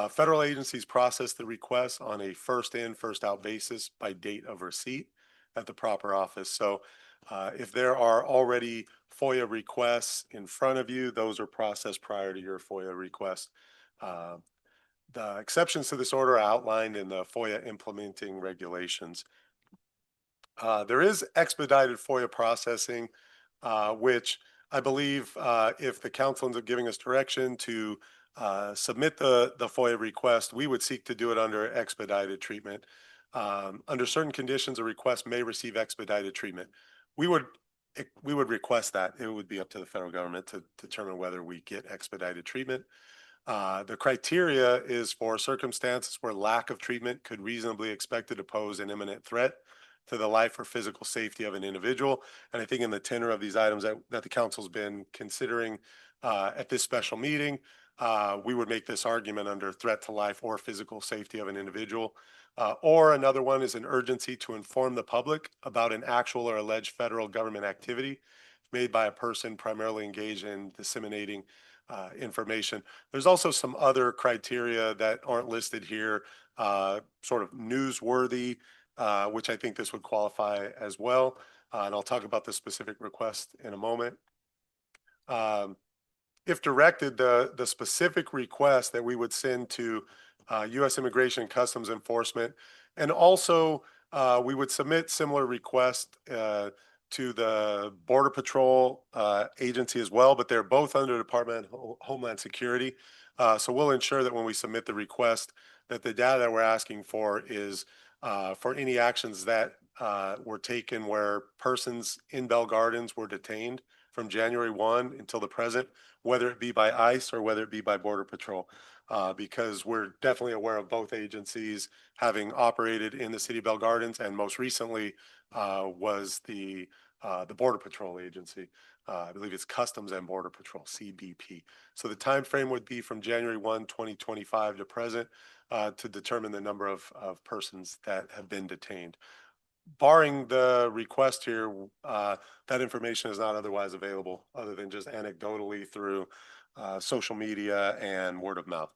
Federal agencies process the request on a first in, first out basis by date of receipt at the proper office. So if there are already FOIA requests in front of you, those are processed prior to your FOIA request. The exceptions to this order are outlined in the FOIA implementing regulations. There is expedited FOIA processing, which I believe if the council ends up giving us direction to submit the FOIA request, we would seek to do it under expedited treatment. Under certain conditions, a request may receive expedited treatment. We would request that. It would be up to the federal government to determine whether we get expedited treatment. The criteria is for circumstances where lack of treatment could reasonably expected to pose an imminent threat to the life or physical safety of an individual. And I think in the tenor of these items that the council's been considering at this special meeting, we would make this argument under threat to life or physical safety of an individual. Or another one is an urgency to inform the public about an actual or alleged federal government activity made by a person primarily engaged in disseminating information. There's also some other criteria that aren't listed here, sort of newsworthy, which I think this would qualify as well. And I'll talk about the specific request in a moment. If directed, the specific request that we would send to U.S. Immigration and Customs Enforcement, and also we would submit similar requests to the Border Patrol agency as well, but they're both under the Department of Homeland Security. So we'll ensure that when we submit the request, that the data that we're asking for is for any actions that were taken where persons in Bell Gardens were detained from January 1 until the present, whether it be by ICE or whether it be by Border Patrol, because we're definitely aware of both agencies having operated in the city of Bell Gardens, and most recently was the Border Patrol agency. I believe it's Customs and Border Patrol, CBP. So the time frame would be from January 1, 2025 to present to determine the number of persons that have been detained. Barring the request here, that information is not otherwise available other than just anecdotally through social media and word of mouth.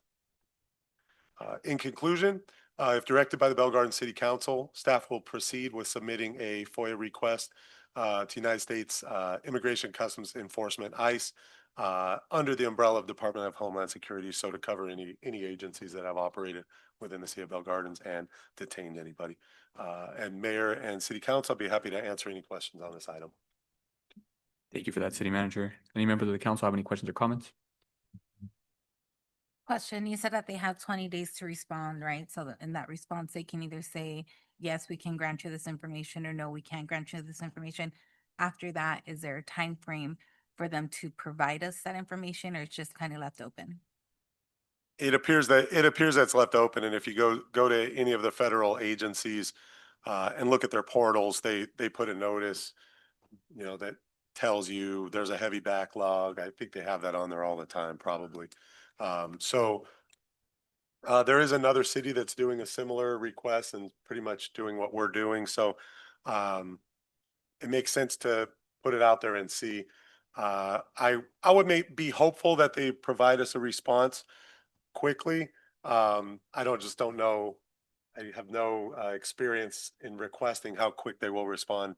In conclusion, if directed by the Bell Gardens City Council, staff will proceed with submitting a FOIA request to United States Immigration Customs Enforcement, ICE, under the umbrella of Department of Homeland Security, so to cover any agencies that have operated within the city of Bell Gardens and detained anybody. And Mayor and City Council, I'll be happy to answer any questions on this item. Thank you for that, City Manager. Any members of the council have any questions or comments? Question, you said that they have 20 days to respond, right? So in that response, they can either say, yes, we can grant you this information, or no, we can't grant you this information. After that, is there a time frame for them to provide us that information, or it's just kind of left open? It appears that it's left open, and if you go to any of the federal agencies and look at their portals, they put a notice, that tells you there's a heavy backlog. I think they have that on there all the time, probably. So there is another city that's doing a similar request and pretty much doing what we're doing. So it makes sense to put it out there and see. I would be hopeful that they provide us a response quickly. I don't know. I have no experience in requesting how quick they will respond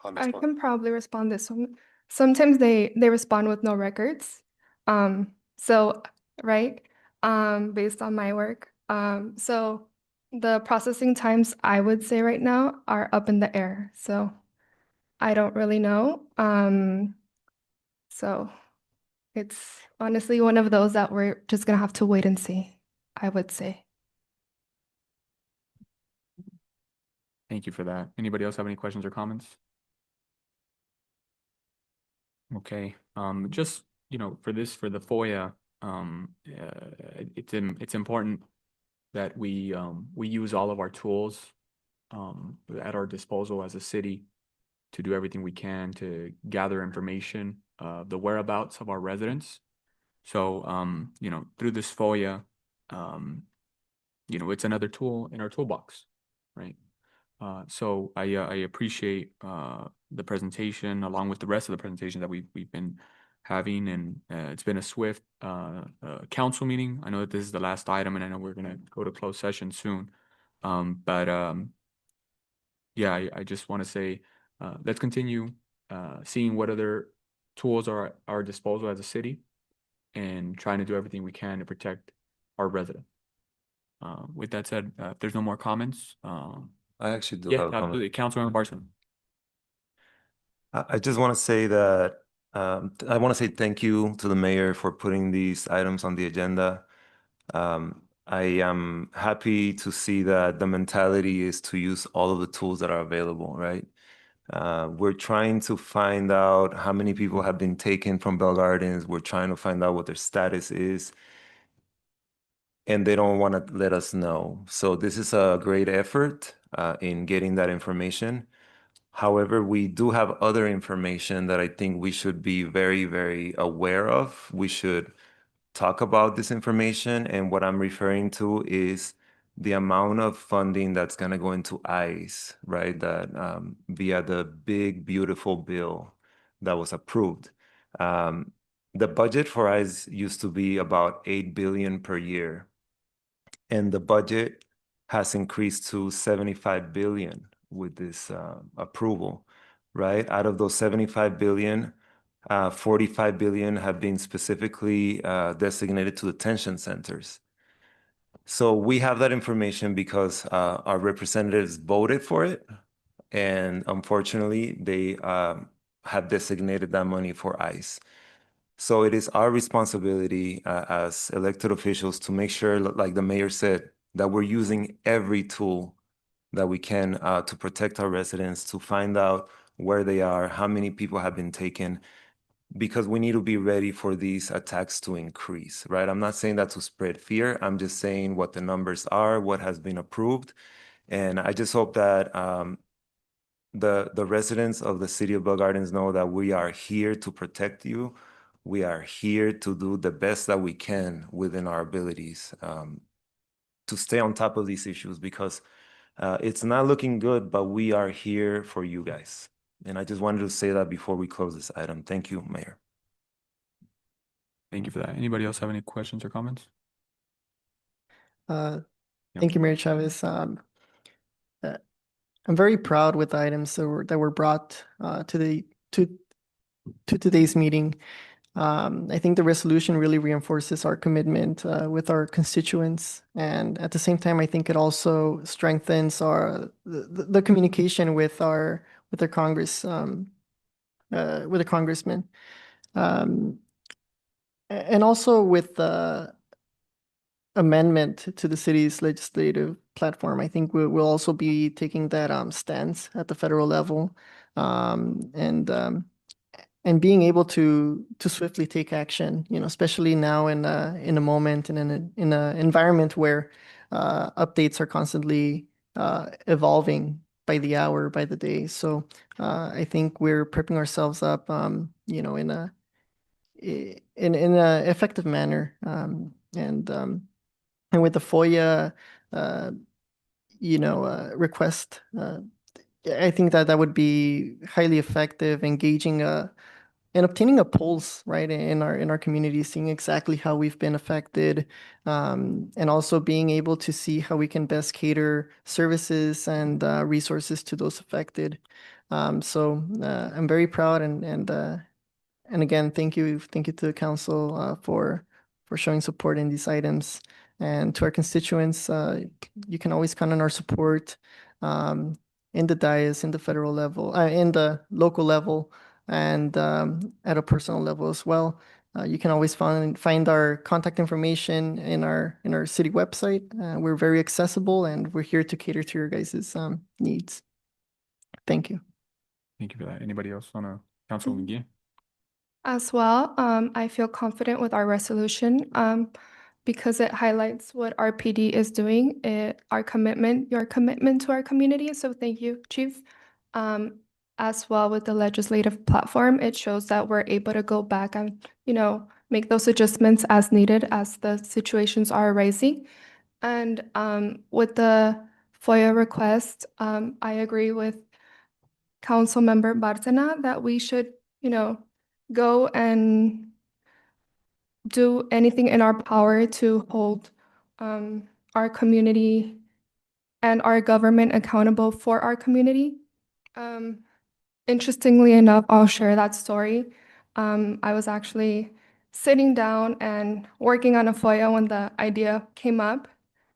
on this I one. can probably respond this one. Sometimes they respond with no records. So right, based on my work. So the processing times I would say right now are up in the air. So I don't really know. So it's honestly one of those that we're just gonna have to wait and see, I would say. Thank you for that. Anybody else have any questions or comments? Okay, just, for the FOIA, it's important that we use all of our tools at our disposal as a city to do everything we can to gather information, the whereabouts of our residents. So, through this FOIA, it's another tool in our toolbox, right? So I appreciate the presentation along with the rest of the presentation that we've been having, and it's been a swift council meeting. I know that this is the last item, and I know we're gonna go to closed session soon. Yeah, I just want to say let's continue seeing what other tools are at our disposal as a city, and trying to do everything we can to protect our residents. With that said, if there's no more comments, I actually do yeah, have a comment. absolutely. Councilmember Barson. I just want to say that I want to say thank you to the mayor for putting these items on the agenda. I am happy to see that the mentality is to use all of the tools that are available, right? We're trying to find out how many people have been taken from Bell Gardens. We're trying to find out what their status is, and they don't want to let us know. So this is a great effort in getting that information. However, we do have other information that I think we should be very, very aware of. We should talk about this information, and what I'm referring to is the amount of funding that's going to go into ICE, right? That via the big, beautiful bill that was approved. The budget for ICE used to be about 8 billion per year, and the budget has increased to 75 billion with this approval, right? Out of those 75 billion, 45 billion have been specifically designated to detention centers. So we have that information because our representatives voted for it, and unfortunately, they have designated that money for ICE. So it is our responsibility as elected officials to make sure, like the mayor said, that we're using every tool that we can to protect our residents, to find out where they are, how many people have been taken, because we need to be ready for these attacks to increase, right? I'm not saying that to spread fear. I'm just saying what the numbers are, what has been approved. And I just hope that the residents of the city of Bell Gardens know that we are here to protect you. We are here to do the best that we can within our abilities to stay on top of these issues, because it's not looking good, but we are here for you guys. And I just wanted to say that before we close this item. Thank you, Mayor. Thank you for that. Anybody else have any questions or comments? Thank you, Mayor Chavez. I'm very proud with the items that were brought to today's meeting. I think the resolution really reinforces our commitment with our constituents. And at the same time, I think it also strengthens the communication with our Congress, with the congressman. And also with the amendment to the city's legislative platform, I think we'll also be taking that stance at the federal level, and being able to swiftly take action, especially now in a moment and in a environment where updates are constantly evolving by the hour, by the day. So I think we're prepping ourselves up, in a effective manner, and with the FOIA, request, I think that would be highly effective, engaging and obtaining a pulse, right, in our community, seeing exactly how we've been affected, and also being able to see how we can best cater services and resources to those affected. So I'm very proud, and again, thank you to the council for showing support in these items, and to our constituents. You can always count on our support, in the dais, in the federal level, in the local level, and at a personal level as well. You can always find our contact information in our city website. We're very accessible, and we're here to cater to your guys' needs. Thank you. Thank you for that. Anybody else on a Councilwoman Guillen? As well, I feel confident with our resolution, because it highlights what our PD is doing, your commitment to our community. So thank you, Chief. As well with the legislative platform, it shows that we're able to go back and, make those adjustments as needed as the situations are arising. And with the FOIA request, I agree with Councilmember Bárcena that we should, go and do anything in our power to hold our community and our government accountable for our community. Interestingly enough, I'll share that story. I was actually sitting down and working on a FOIA when the idea came up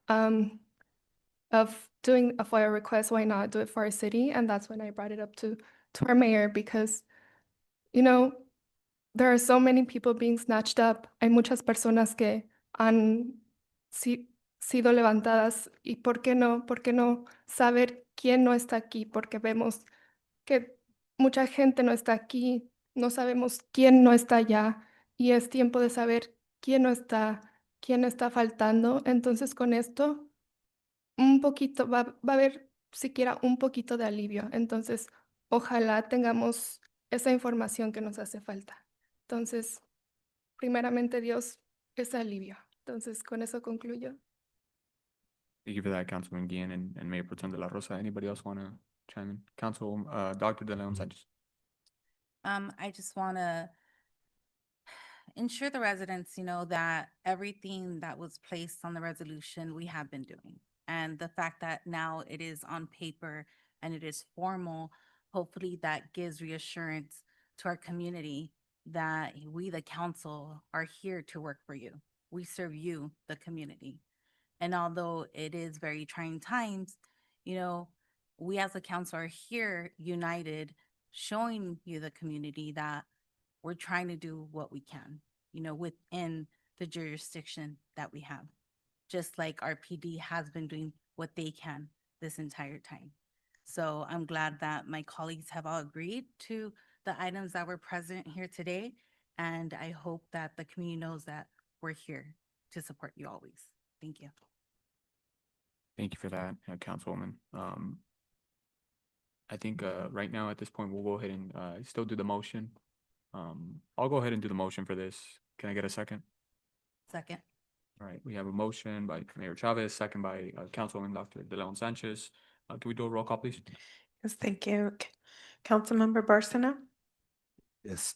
of doing a FOIA request. Why not do it for our city? And that's when I brought it up to our mayor, because, there are so many people being snatched up. Hay muchas personas que han sido levantadas. ¿Y por qué no? ¿Por qué no saber quién no está aquí? Porque vemos que mucha gente no está aquí, no sabemos quién no está allá, y es tiempo de saber quién no está, quién está faltando. Entonces, con esto, un poquito, va a haber siquiera un poquito de alivio. Entonces, ojalá tengamos esa información que nos hace falta. Entonces, primeramente Dios, ese alivio. Entonces, con eso concluyo. Thank you for that, Councilwoman Guillen and Mayor Pro Tem de la Rosa. Anybody else want to chime in? Council, Dr. De Leon Sanchez. I just want to ensure the residents, that everything that was placed on the resolution, we have been doing. And the fact that now it is on paper and it is formal, hopefully that gives reassurance to our community that we, the council, are here to work for you. We serve you, the community. And although it is very trying times, we as a council are here united, showing you, the community, that we're trying to do what we can, within the jurisdiction that we have. Just like our PD has been doing what they can this entire time. So I'm glad that my colleagues have all agreed to the items that were present here today. And I hope that the community knows that we're here to support you always. Thank you. Thank you for that, Councilwoman. I think right now at this point, we'll go ahead and still do the motion. I'll go ahead and do the motion for this. Can I get a second? Second. All right, we have a motion by Mayor Chavez, second by Councilwoman Dr. De Leon Sanchez. Can we do a roll call, please? Yes, thank you. Councilmember Bárcena? Yes.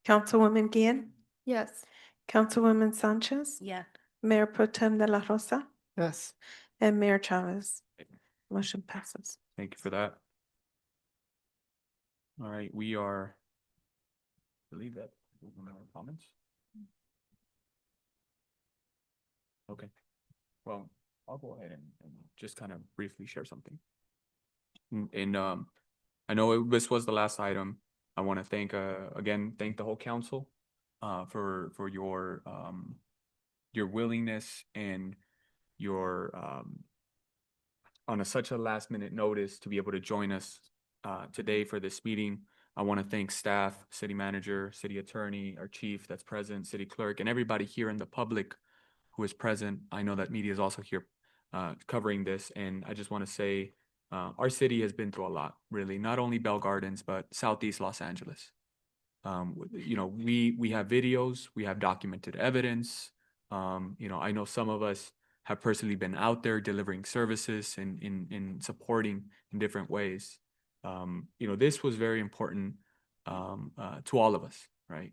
Councilwoman Guillen? Yes. Councilwoman Sanchez? Yeah. Mayor Pro Tem de la Rosa? Yes. And Mayor Chavez? Motion passes. Thank you for that. All right, we are, I believe that Comments? Okay, well, I'll go ahead and just kind of briefly share something. And I know this was the last item. I want to thank thank the whole council for your willingness and your on such a last minute notice to be able to join us today for this meeting. I want to thank staff, city manager, city attorney, our chief that's present, city clerk, and everybody here in the public who is present. I know that media is also here covering this, and I just want to say our city has been through a lot, really, not only Bell Gardens, but Southeast Los Angeles. You know, we have videos, we have documented evidence. You know, I know some of us have personally been out there delivering services and in supporting in different ways. You know, this was very important to all of us, right?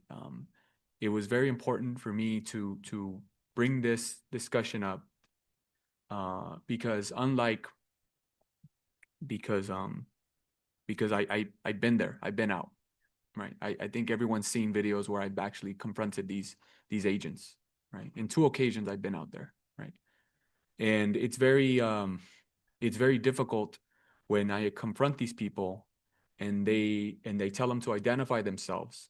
It was very important for me to bring this discussion up because I've been there, I've been out, right? I think everyone's seen videos where I've actually confronted these agents, right? In 2 occasions I've been out there, right? And it's very difficult when I confront these people and they tell them to identify themselves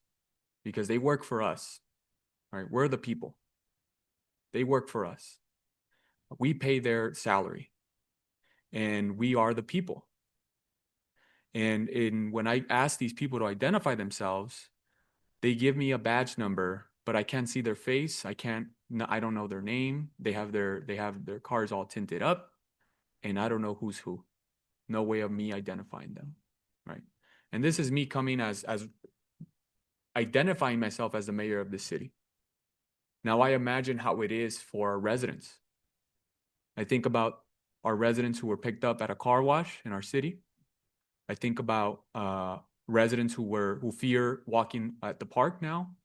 because they work for us, right? We're the people. They work for us. We pay their salary and we are the people. And when I ask these people to identify themselves, they give me a badge number, but I can't see their face. I don't know their name. They have their cars all tinted up and I don't know who's who. No way of me identifying them, right? And this is me coming as identifying myself as the mayor of the city. Now I imagine how it is for our residents. I think about our residents who were picked up at a car wash in our city. I think about residents who fear walking at the park now.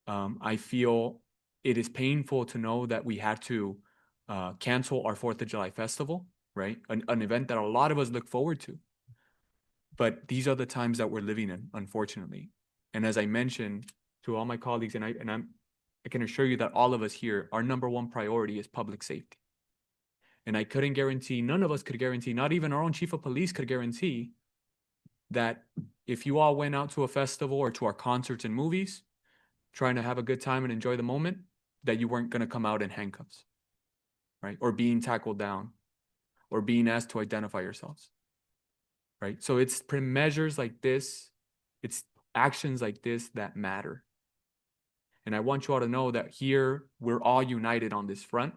I feel it is painful to know that we had to cancel our 4th of July festival, right? An event that a lot of us look forward to. But these are the times that we're living in, unfortunately. And as I mentioned to all my colleagues, I can assure you that all of us here, our #1 priority is public safety. And I couldn't guarantee, none of us could guarantee, not even our own chief of police could guarantee that if you all went out to a festival or to our concerts and movies, trying to have a good time and enjoy the moment, that you weren't going to come out in handcuffs, right? Or being tackled down or being asked to identify yourselves, right? So it's measures like this, it's actions like this that matter. And I want you all to know that here, we're all united on this front.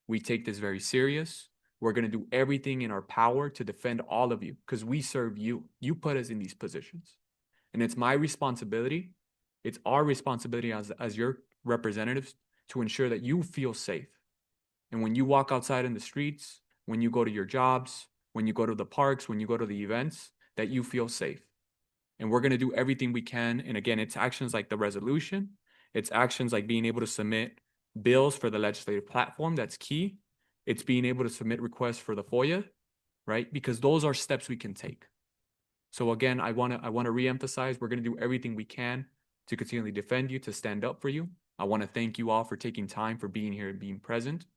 We take this very serious. We're going to do everything in our power to defend all of you because we serve you. You put us in these positions. And it's my responsibility. It's our responsibility as your representatives to ensure that you feel safe. And when you walk outside in the streets, when you go to your jobs, when you go to the parks, when you go to the events, that you feel safe. And we're going to do everything we can. And again, it's actions like the resolution. It's actions like being able to submit bills for the legislative platform. That's key. It's being able to submit requests for the FOIA, right? Because those are steps we can take. So again, I want to reemphasize, we're going to do everything we can to continually defend you, to stand up for you. I want to thank you all for taking time, for being here and being present.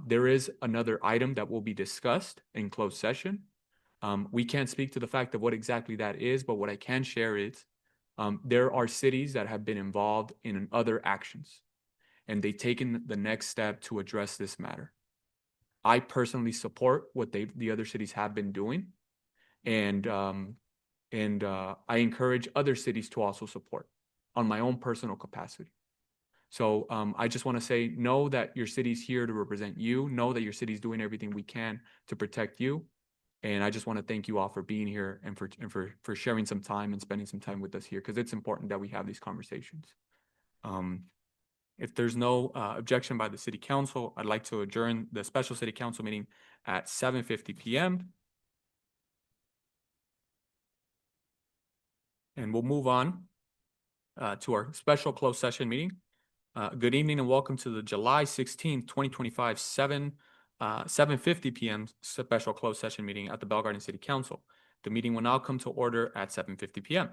There is another item that will be discussed in closed session. We can't speak to the fact of what exactly that is, but what I can share is there are cities that have been involved in other actions, and they've taken the next step to address this matter. I personally support what the other cities have been doing, and I encourage other cities to also support on my own personal capacity. So I just want to say, know that your city's here to represent you. Know that your city's doing everything we can to protect you. And I just want to thank you all for being here and for sharing some time and spending some time with us here, because it's important that we have these conversations. If there's no objection by the city council, I'd like to adjourn the special city council meeting at 7:50 p.m. And we'll move on to our special closed session meeting. Good evening and welcome to the July 16th, 2025, 7:50 p.m. special closed session meeting at the Bell Garden City Council. The meeting will now come to order at 7:50 p.m.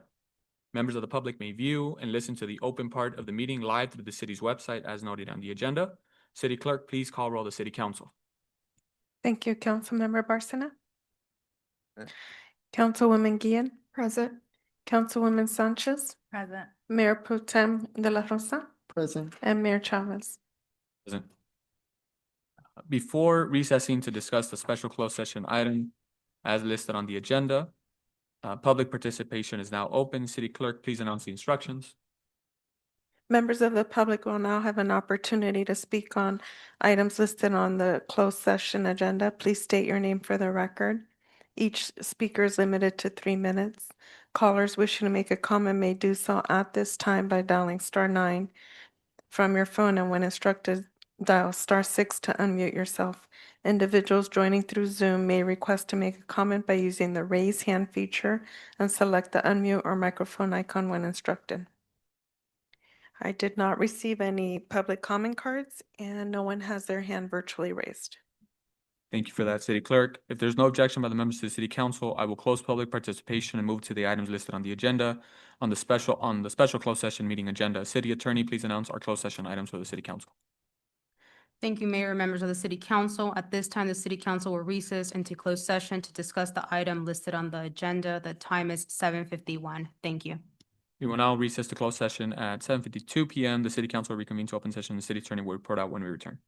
Members of the public may view and listen to the open part of the meeting live through the city's website as noted on the agenda. City Clerk, please call roll the City Council. Thank you, Councilmember Barcena. Councilwoman Guillen, Present. Councilwoman Sanchez, Present. Mayor Pro Tem De La Rosa, Present. and Mayor Chavez. Present. Before recessing to discuss the special closed session item as listed on the agenda, public participation is now open. City Clerk, please announce the instructions. Members of the public will now have an opportunity to speak on items listed on the closed session agenda. Please state your name for the record. Each speaker is limited to 3 minutes. Callers wishing to make a comment may do so at this time by dialing *9 from your phone, and when instructed, dial *6 to unmute yourself. Individuals joining through Zoom may request to make a comment by using the raise hand feature and select the unmute or microphone icon when instructed. I did not receive any public comment cards, and no one has their hand virtually raised. Thank you for that, City Clerk. If there's no objection by the members of the City Council, I will close public participation and move to the items listed on the agenda on the special closed session meeting agenda. City Attorney, please announce our closed session items for the City Council. Thank you, Mayor and members of the City Council. At this time, the City Council will recess into closed session to discuss the item listed on the agenda. The time is 7:51. Thank you. We will now recess to closed session at 7:52 p.m. The City Council will reconvene to open session. The City Attorney will report out when we return.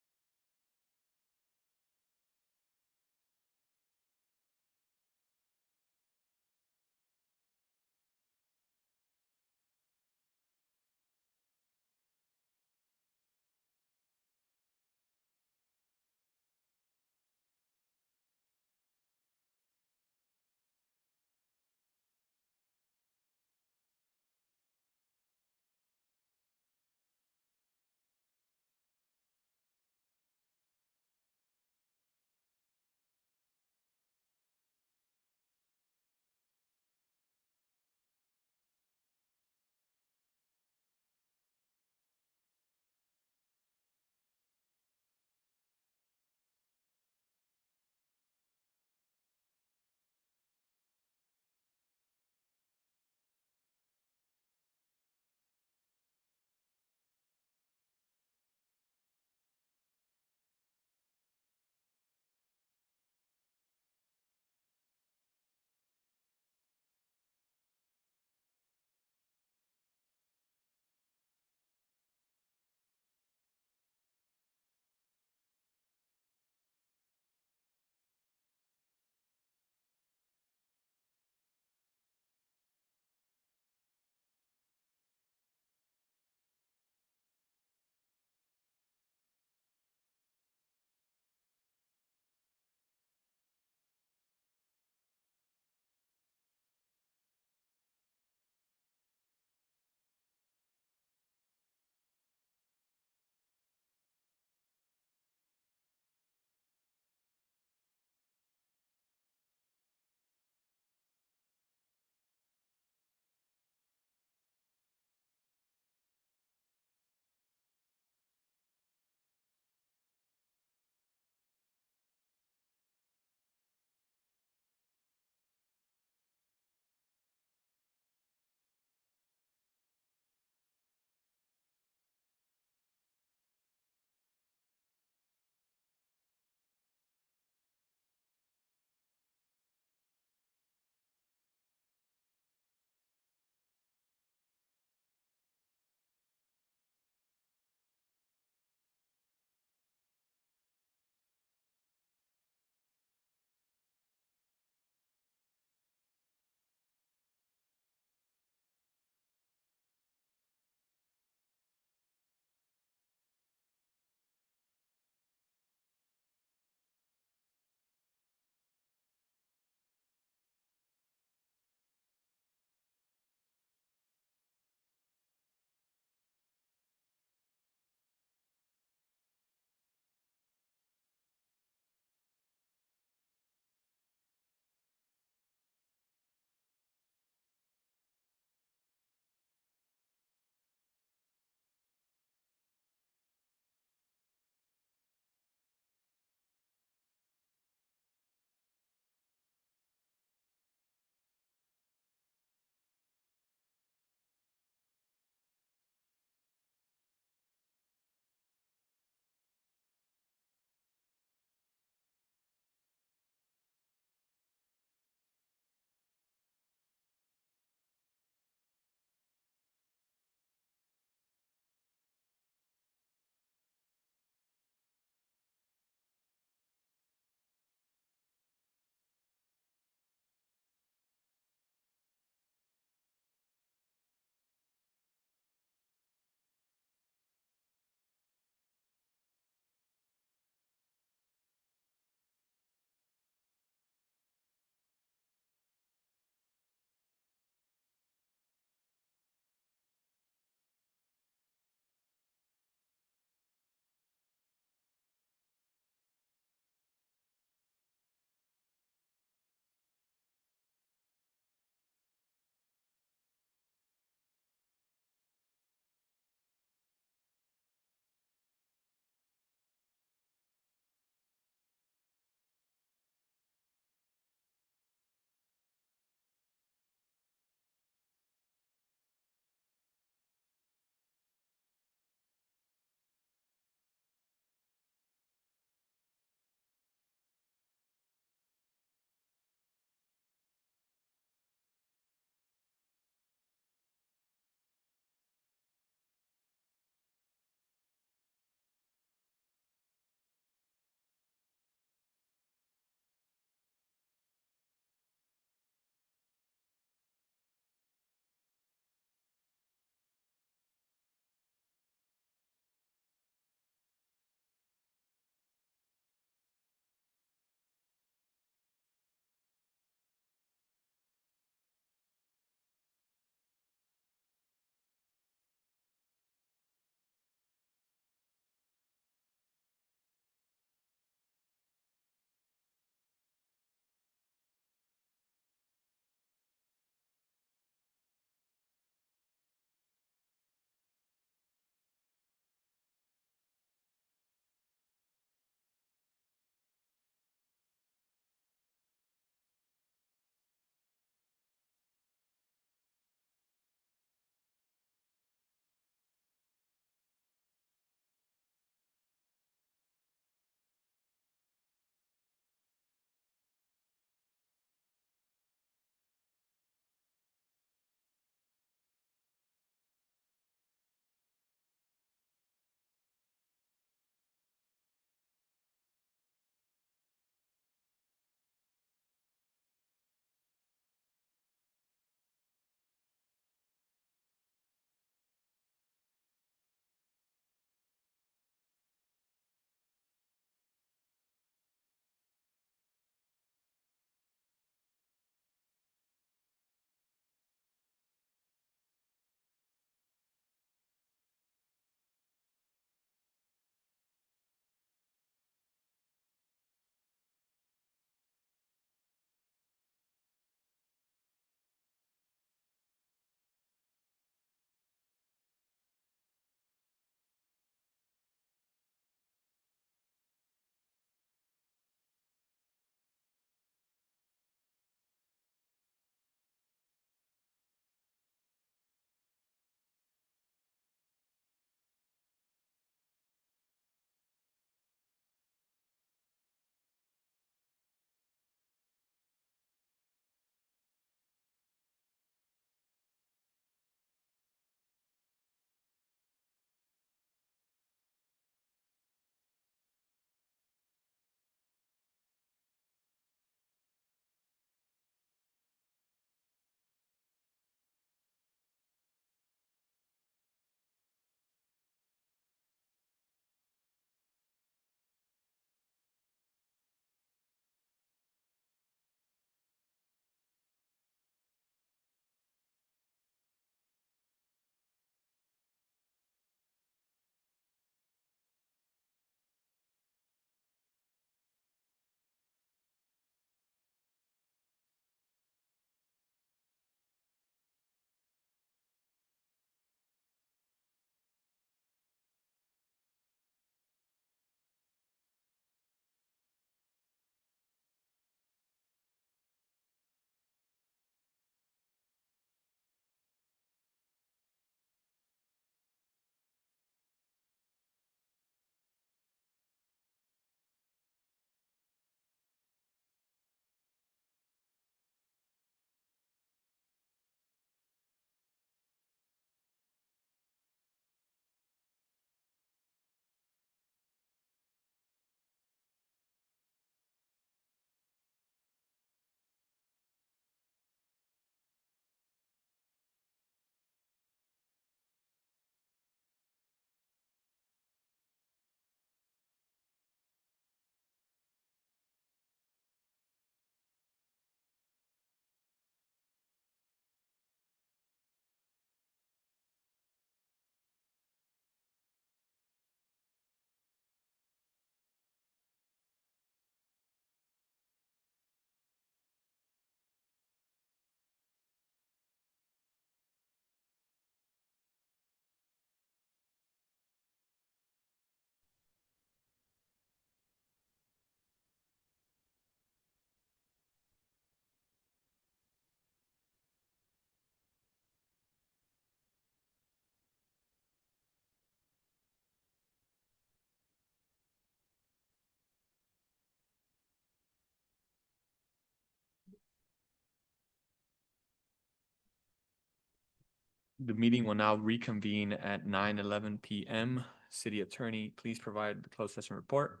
The meeting will now reconvene at 9:11 p.m. City Attorney, please provide the closed session report.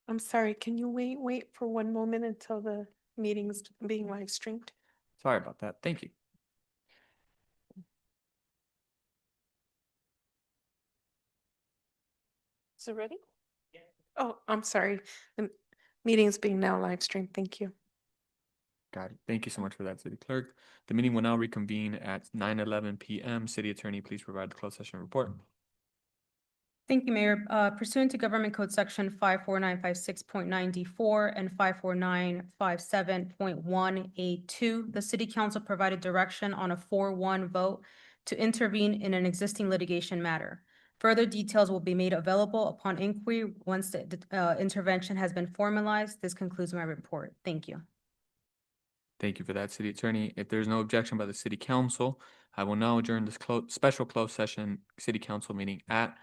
I'm sorry, can you wait for one moment until the meeting's being live streamed? Sorry about that. Thank you. Is it ready? Oh, I'm sorry. The meeting's being now live streamed. Thank you. Got it. Thank you so much for that, City Clerk. The meeting will now reconvene at 9:11 p.m. City Attorney, please provide the closed session report. Thank you, Mayor. Pursuant to Government Code Section 54956.9D4 and 54957.1A2, the City Council provided direction on a 4-1 vote to intervene in an existing litigation matter. Further details will be made available upon inquiry once the intervention has been formalized. This concludes my report. Thank you. Thank you for that, City Attorney. If there's no objection by the City Council, I will now adjourn this special closed session City Council meeting at